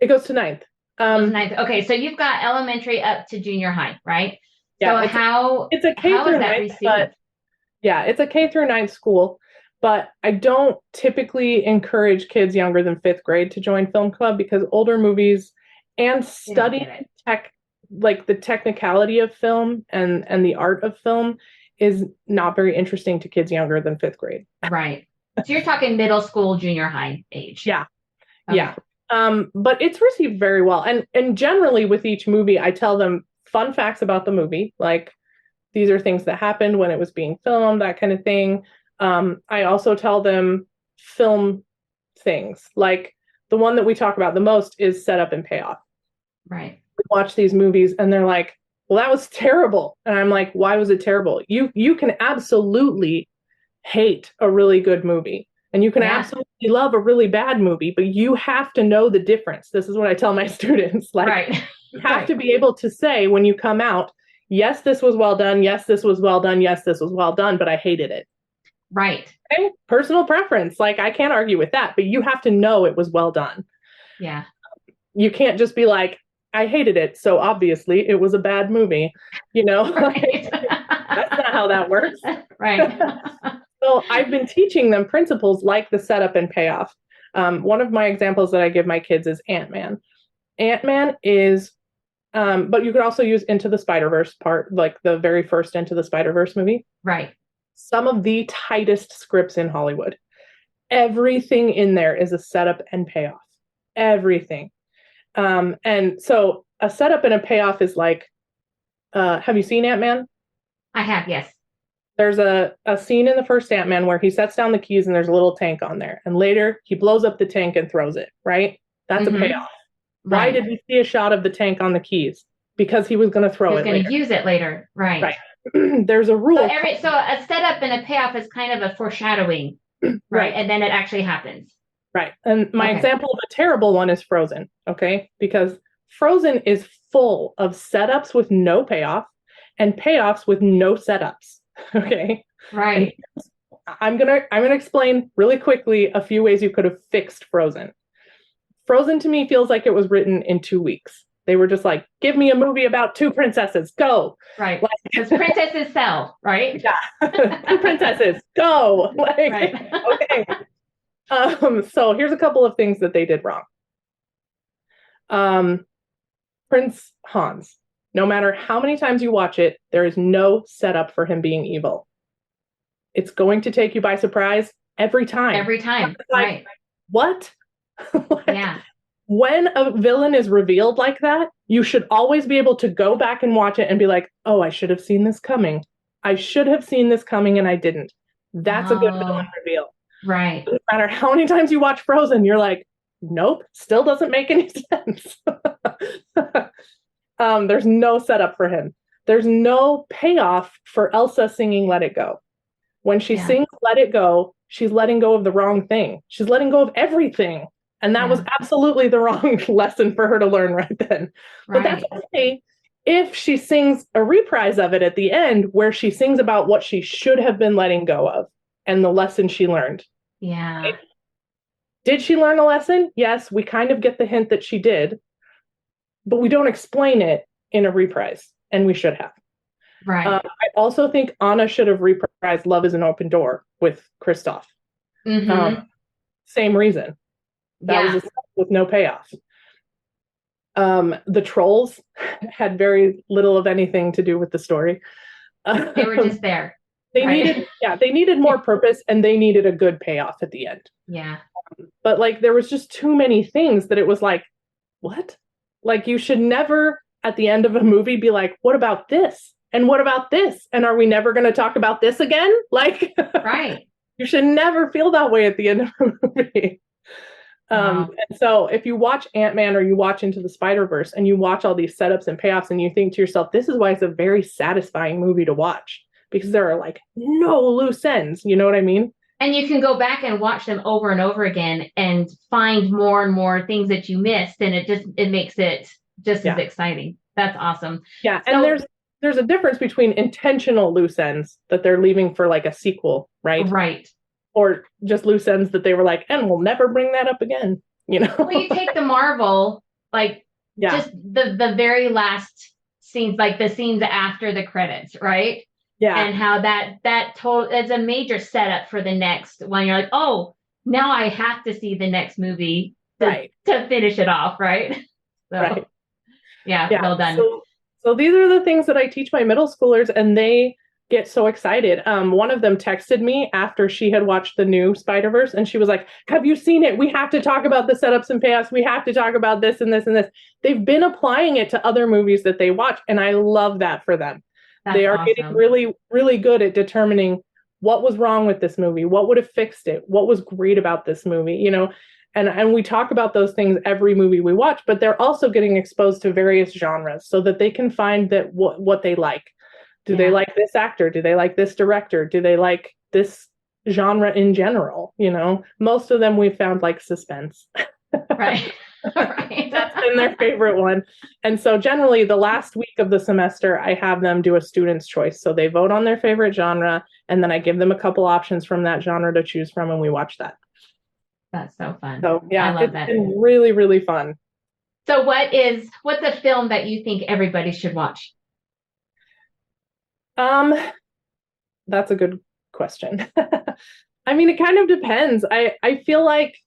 It goes to 9th. Ninth. Okay, so you've got elementary up to junior high, right? Yeah, So it's a K how through is that 9th, received? but it's a K through 9th school, but I don't typically encourage kids younger than 5th grade to join film club, because older movies and studying the technicality of film and the art of film is not very interesting to kids younger than 5th grade. Right. So you're talking middle school, junior high age. Yeah. Okay. Yeah. But it's received very well. And generally with each movie, I tell them fun facts about the movie, like these are things that happened when it was being filmed, that kind of thing. I also tell them film things, like the one that we talk about the most is setup and payoff. Right. We watch these movies and they're like, well, that was terrible. And I'm like, why was it terrible? You can absolutely hate a really good movie, and you can absolutely love a really bad movie, but you have to know the difference. This is what I tell my students. Like, you have to be able to say when you come out, yes, this was well done. Yes, this was well done. Yes, this was well done, but I hated it. Right. Okay? Personal preference. Like, I can't argue with that, but you have to know it was well done. Yeah. You can't just be like, I hated it, so obviously it was a bad movie. Right. That's not how that works. Right. So I've been teaching them principles like the setup and payoff. One of my examples that I give my kids is Ant-Man. Ant-Man is, but you could also use Into the Spider-Verse part, like the very first Into the Spider-Verse movie. Right. Some of the tightest scripts in Hollywood. Everything in there is a setup and payoff. Everything. And so a setup and a payoff is like, have you seen Ant-Man? I have, yes. There's a scene in the first Ant-Man where he sets down the keys and there's a little tank on there. And later he blows up the tank and throws it, right? That's a payoff. Why did we see a shot of the tank on the keys? Because he was going to throw it later. He was going to use it later. Right. There's a rule. So a setup and a payoff is kind of a foreshadowing, right? And then it actually happens. Right. And my example of a terrible one is Frozen, okay? Because Frozen is full of setups with no payoff and payoffs with no setups. Okay. Right. And I'm gonna explain really quickly a few ways you could have fixed Frozen. Frozen to me feels like it was written in 2 weeks. They were just like, give me a movie about two princesses, go. Right. Like, Because princesses sell, right? Yeah. Two princesses, go. Like, Right. Okay. So here's a couple of things that they did wrong. Prince Hans, no matter how many times you watch it, there is no setup for him being evil. It's going to take you by surprise every time. Every time. Like, right. What? Like, Yeah. When a villain is revealed like that, you should always be able to go back and watch it and be like, oh, I should have seen this coming. I should have seen this coming and I didn't. That's a good villain reveal. Right. No matter how many times you watch Frozen, you're like, nope, still doesn't make any sense. There's no setup for him. There's no payoff for Elsa singing Let It Go. When she sings Let It Go, she's letting go of the wrong thing. She's letting go of everything. And that was absolutely the wrong lesson for her to learn right then. But that's okay if she sings a reprise of it at the end where she sings about what she should have been letting go of and the lesson she learned. Yeah. Right? Did she learn a lesson? Yes, we kind of get the hint that she did, but we don't explain it in a reprise, and we should have. Right. I also think Anna should have reprised Love is an Open Door with Kristoff. Same reason. That was with no payoff. The trolls had very little of anything to do with the story. They were just there. They needed more purpose, and they needed a good payoff at the end. Yeah. But like there was just too many things that it was like, what? Like you should never at the end of a movie be like, what about this? And what about this? And are we never going to talk about this again? Like, right. You should never feel that way at the end of a movie. And so if you watch Ant-Man or you watch Into the Spider-Verse and you watch all these setups and payoffs and you think to yourself, this is why it's a very satisfying movie to watch, because there are like no loose ends. You know what I mean? And you can go back and watch them over and over again and find more and more things that you missed. And it makes it just as exciting. That's awesome. Yeah. So, and there's a difference between intentional loose ends that they're leaving for like a sequel, right? Right. Or just loose ends that they were like, and we'll never bring that up again. You know? Well, you take the Marvel, just the very last scenes, like the scenes after the credits, right? Yeah. And how it's a major setup for the next one. You're like, oh, now I have to see the next movie to finish it off, right? So, right. Yeah, well done. So these are the things that I teach my middle schoolers, and they get so excited. One of them texted me after she had watched the new Spider-Verse, and she was like, have you seen it? We have to talk about the setups and payoffs. We have to talk about this and this and this. They've been applying it to other movies that they watch, and I love that for them. They are getting really, really good at determining what was wrong with this movie, what would have fixed it, what was great about this movie, you know, and we talk about those things every movie we watch, but they're also getting exposed to various genres so that they can find that what they like. Do they like this actor? Do they like this director? Do they like this genre in general? You know, most of them we've found like suspense. Right. Right. That's been their favorite one. And so generally the last week of the semester, I have them do a student's choice. So they vote on their favorite genre, and then I give them a couple options from that genre to choose from, and we watch that. That's so fun. So yeah, I love that. It's been really, really fun. So what's a film that you think everybody should watch? That's a good question. I mean, it kind of depends. I feel like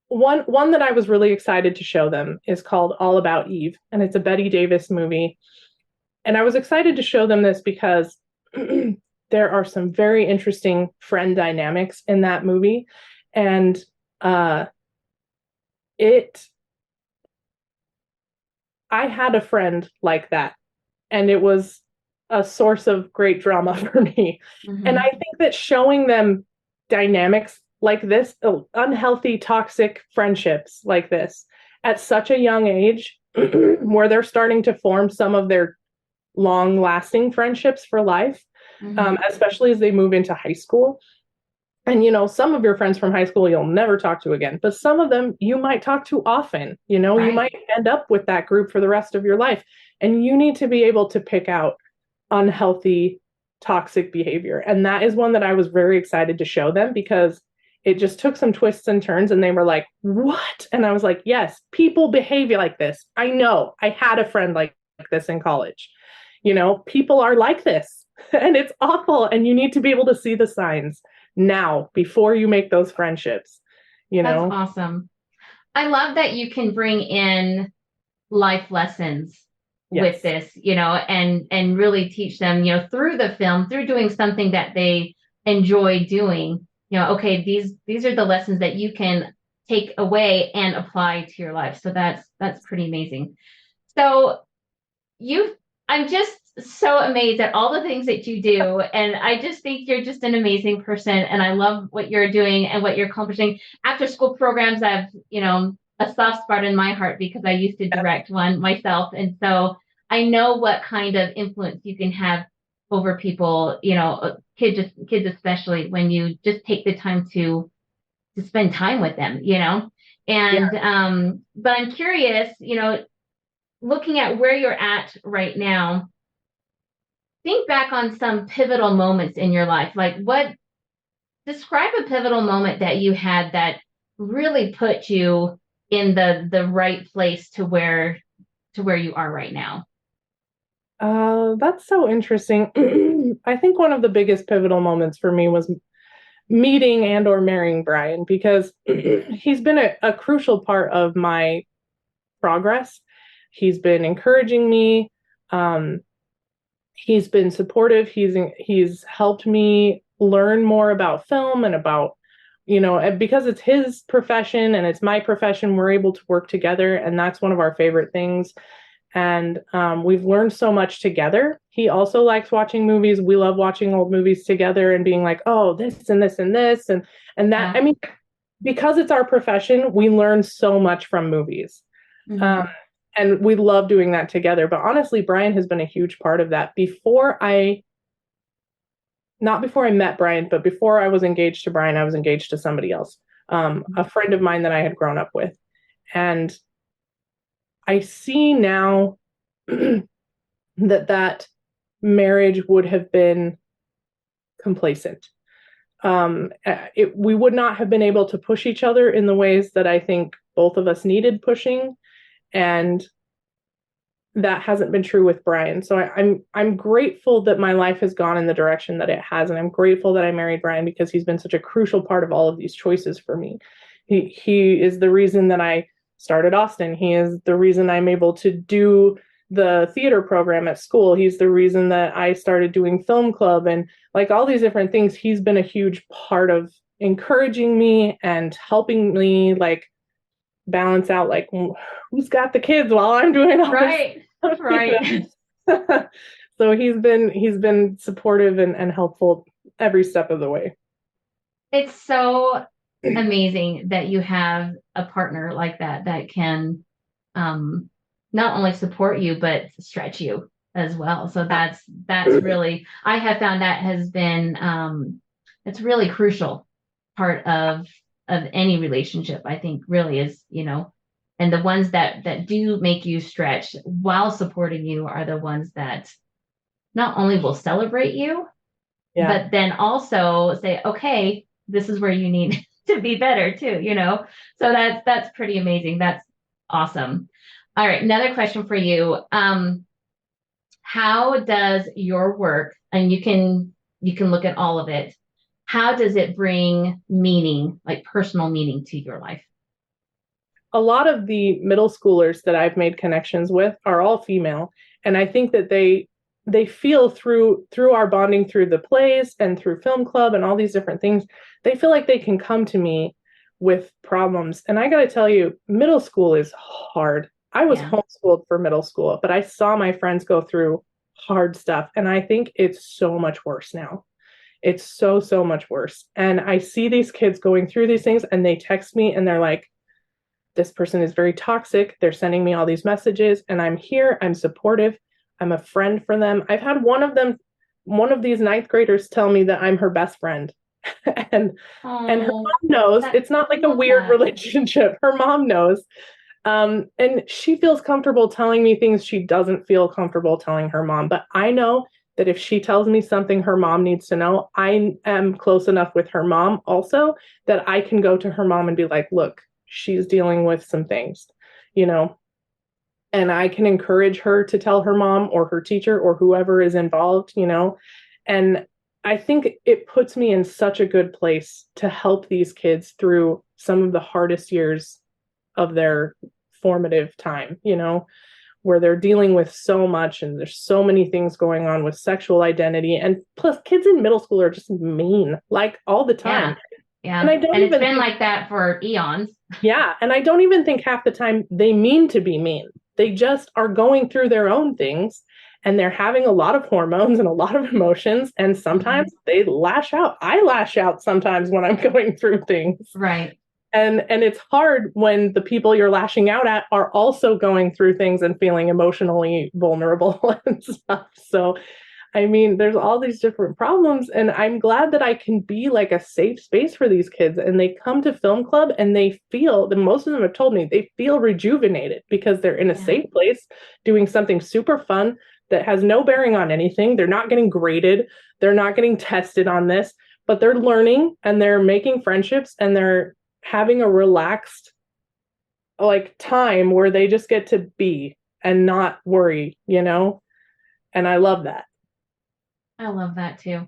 one that I was really excited to show them is called All About Eve, and it's a Bette Davis movie. And I was excited to show them this because there are some very interesting friend dynamics in that movie. And I had a friend like that, and it was a source of great drama for me. Mm-hmm. And I think that showing them dynamics like this, unhealthy, toxic friendships like this at such a young age, where they're starting to form some of their long-lasting friendships for life, especially as they move into high school. And, you know, some of your friends from high school you'll never talk to again, but some of them you might talk to often. You know, you might end up with that group for the rest of your life. And you need to be able to pick out unhealthy, toxic behavior. And that is one that I was very excited to show them, because it just took some twists and turns, and they were like, what? And I was like, yes, people behave like this. I know. I had a friend like this in college. People are like this, and it's awful. And you need to be able to see the signs now before you make those friendships, That's awesome. I love that you can bring in life lessons with Yes. this, and really teach them, through the film, through doing something that they enjoy doing, okay, these are the lessons that you can take away and apply to your life. So that's pretty amazing. So you I'm just so amazed at all the things that you do. And I just think you're just an amazing person. And I love what you're doing and what you're accomplishing. After school programs, I have, a soft spot in my heart because I used to direct one myself. And so I know what kind of influence you can have over people, kids especially when you just take the time to spend time with them, Yeah. And but I'm curious, looking at where you're at right now, think back on some pivotal moments in your life. Like describe a pivotal moment that you had that really put you in the right place to where you are right now. That's so interesting. I think one of the biggest pivotal moments for me was meeting and or marrying Brian, because he's been a crucial part of my progress. He's been encouraging me. He's been supportive. He's helped me learn more about film and about, and because it's his profession and it's my profession, we're able to work together, and that's one of our favorite things. And we've learned so much together. He also likes watching movies. We love watching old movies together and being like, oh, this and this and this and that. Yeah. I mean, because it's our profession, we learn so much from movies. Mm-hmm. And we love doing that together. But honestly, Brian has been a huge part of that. Not before I met Brian, but before I was engaged to Brian, I was engaged to somebody else, a friend of mine that I had grown up with. And I see now that marriage would have been complacent. We would not have been able to push each other in the ways that I think both of us needed pushing, and that hasn't been true with Brian. So I'm grateful that my life has gone in the direction that it has, and I'm grateful that I married Brian because he's been such a crucial part of all of these choices for me. He is the reason that I started Austen. He is the reason I'm able to do the theater program at school. He's the reason that I started doing film club and like all these different things. He's been a huge part of encouraging me and helping me like balance out like who's got the kids while I'm doing all Right. this stuff, Right. So he's been supportive and helpful every step of the way. It's so amazing that you have a partner like that can um not only support you but stretch you as well. So that's really, I have found that has been it's really crucial part of any relationship. I think really is, and the ones that do make you stretch while supporting you are the ones that not only will celebrate you, Yeah. but then also say, okay, this is where you need to be better too, So that's pretty amazing. That's awesome. All right, another question for you. How does your work, and you can look at all of it, how does it bring meaning, like personal meaning to your life? A lot of the middle schoolers that I've made connections with are all female, and I think that they feel through our bonding through the plays and through film club and all these different things, they feel like they can come to me with problems. And I got to tell you, middle school is hard. I was Yeah. homeschooled for middle school, but I saw my friends go through hard stuff, and I think it's so much worse now. It's so much worse. And I see these kids going through these things, and they text me and they're like, this person is very toxic. They're sending me all these messages, and I'm here. I'm supportive. I'm a friend for them. I've had one of these ninth graders tell me that I'm her best friend. and and her Oh, mom knows. that, It's not I like a love weird that. relationship. Her mom knows. And she feels comfortable telling me things she doesn't feel comfortable telling her mom. But I know that if she tells me something her mom needs to know, I am close enough with her mom also that I can go to her mom and be like, look, she's dealing with some things, you know, and I can encourage her to tell her mom or her teacher or whoever is involved, you know. And I think it puts me in such a good place to help these kids through some of the hardest years of their formative time, you know, where they're dealing with so much and there's so many things going on with sexual identity. And plus, kids in middle school are just mean, like all the time. Yeah. Yeah. And I don't And it's even been think, like that for eons. yeah, and I don't even think half the time they mean to be mean. They just are going through their own things and they're having a lot of hormones and a lot of emotions. And sometimes they lash out. I lash out sometimes when I'm going through things. Right. And it's hard when the people you're lashing out at are also going through things and feeling emotionally vulnerable and stuff. So, I mean, there's all these different problems, and I'm glad that I can be like a safe space for these kids. And they come to film club and they feel, the most of them have told me, they feel rejuvenated because they're in a safe place doing something super fun that has no bearing on anything. They're not getting graded, they're not getting tested on this, but they're learning and they're making friendships and they're having a relaxed like time where they just get to be and not worry, you know? And I love that. I love that too.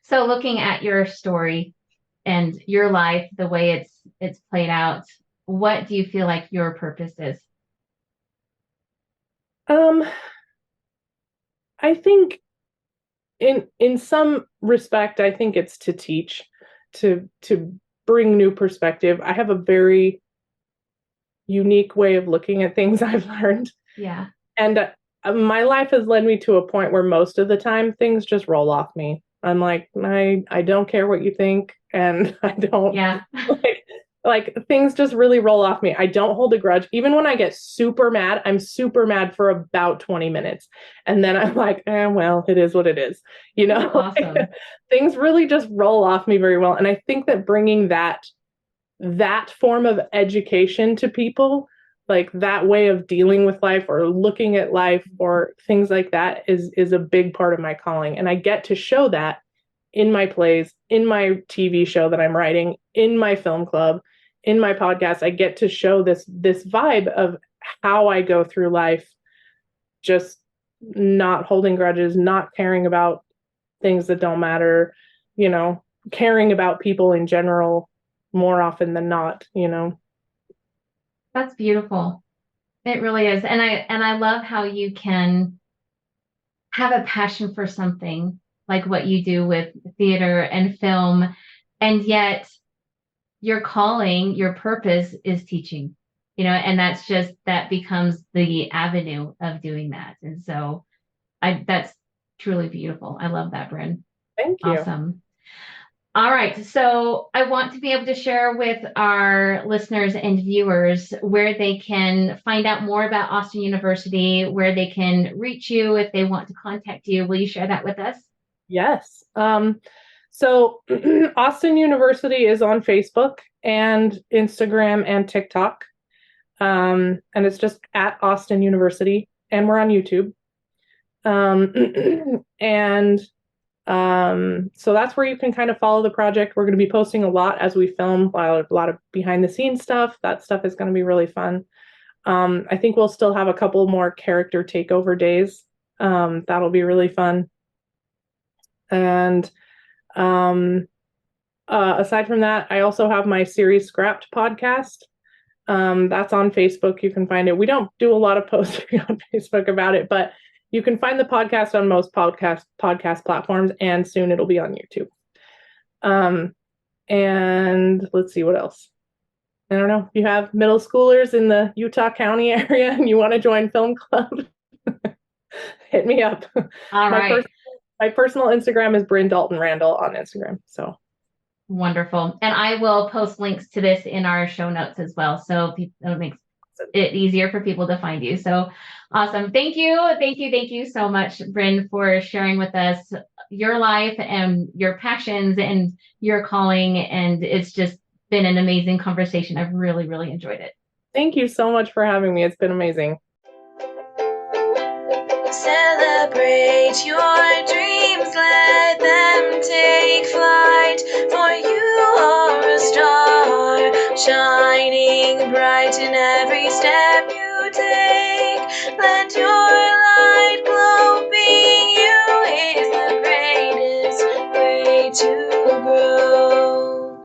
So looking at your story and your life, the way it's played out, what do you feel like your purpose is? Um, I think in some respect, I think it's to teach, to bring new perspective. I have a very unique way of looking at things I've learned. Yeah. And my life has led me to a point where most of the time things just roll off me. I'm like, I don't care what you think, and I don't Yeah. like things just really roll off me. I don't hold a grudge. Even when I get super mad, I'm super mad for about 20 minutes. And then I'm like, well, it is what it is. You know, Awesome. things really just roll off me very well. And I think that bringing that form of education to people, like that way of dealing with life or looking at life or things like that is a big part of my calling. And I get to show that in my plays, in my TV show that I'm writing, in my film club, in my podcast. I get to show this vibe of how I go through life, just not holding grudges, not caring about things that don't matter, you know, caring about people in general more often than not, you know. That's beautiful. It really is. And I love how you can have a passion for something like what you do with theater and film, and yet your calling, your purpose is teaching, and that becomes the avenue of doing that. And so that's truly beautiful. I love that, Bryn. Thank you. Awesome. All right. So I want to be able to share with our listeners and viewers where they can find out more about Austen University, where they can reach you if they want to contact you. Will you share that with us? Yes. So Austen University is on Facebook and Instagram and TikTok. And it's just at Austen University, and we're on YouTube. And so that's where you can kind of follow the project. We're going to be posting a lot as we film, a lot of behind the scenes stuff. That stuff is going to be really fun. I think we'll still have a couple more character takeover days. That'll be really fun. And aside from that, I also have my series Scrapped podcast. That's on Facebook. You can find it. We don't do a lot of posting on Facebook about it, but you can find the podcast on most podcast platforms, and soon it'll be on YouTube. And let's see what else. I don't know. If you have middle schoolers in the Utah County area and you want to join film club, hit me up. All right. My personal Instagram is Bryn Randall on Instagram. So wonderful. And I will post links to this in our show notes as well. So it makes it easier for people to find you. So awesome. Thank you. Thank you. Thank you so much, Bryn, for sharing with us your life and your passions and your calling. And it's just been an amazing conversation. I've really, really enjoyed it. Thank you so much for having me. It's been amazing. Celebrate your dreams, let them take flight, for you are a star, shining bright in every step you take. Let your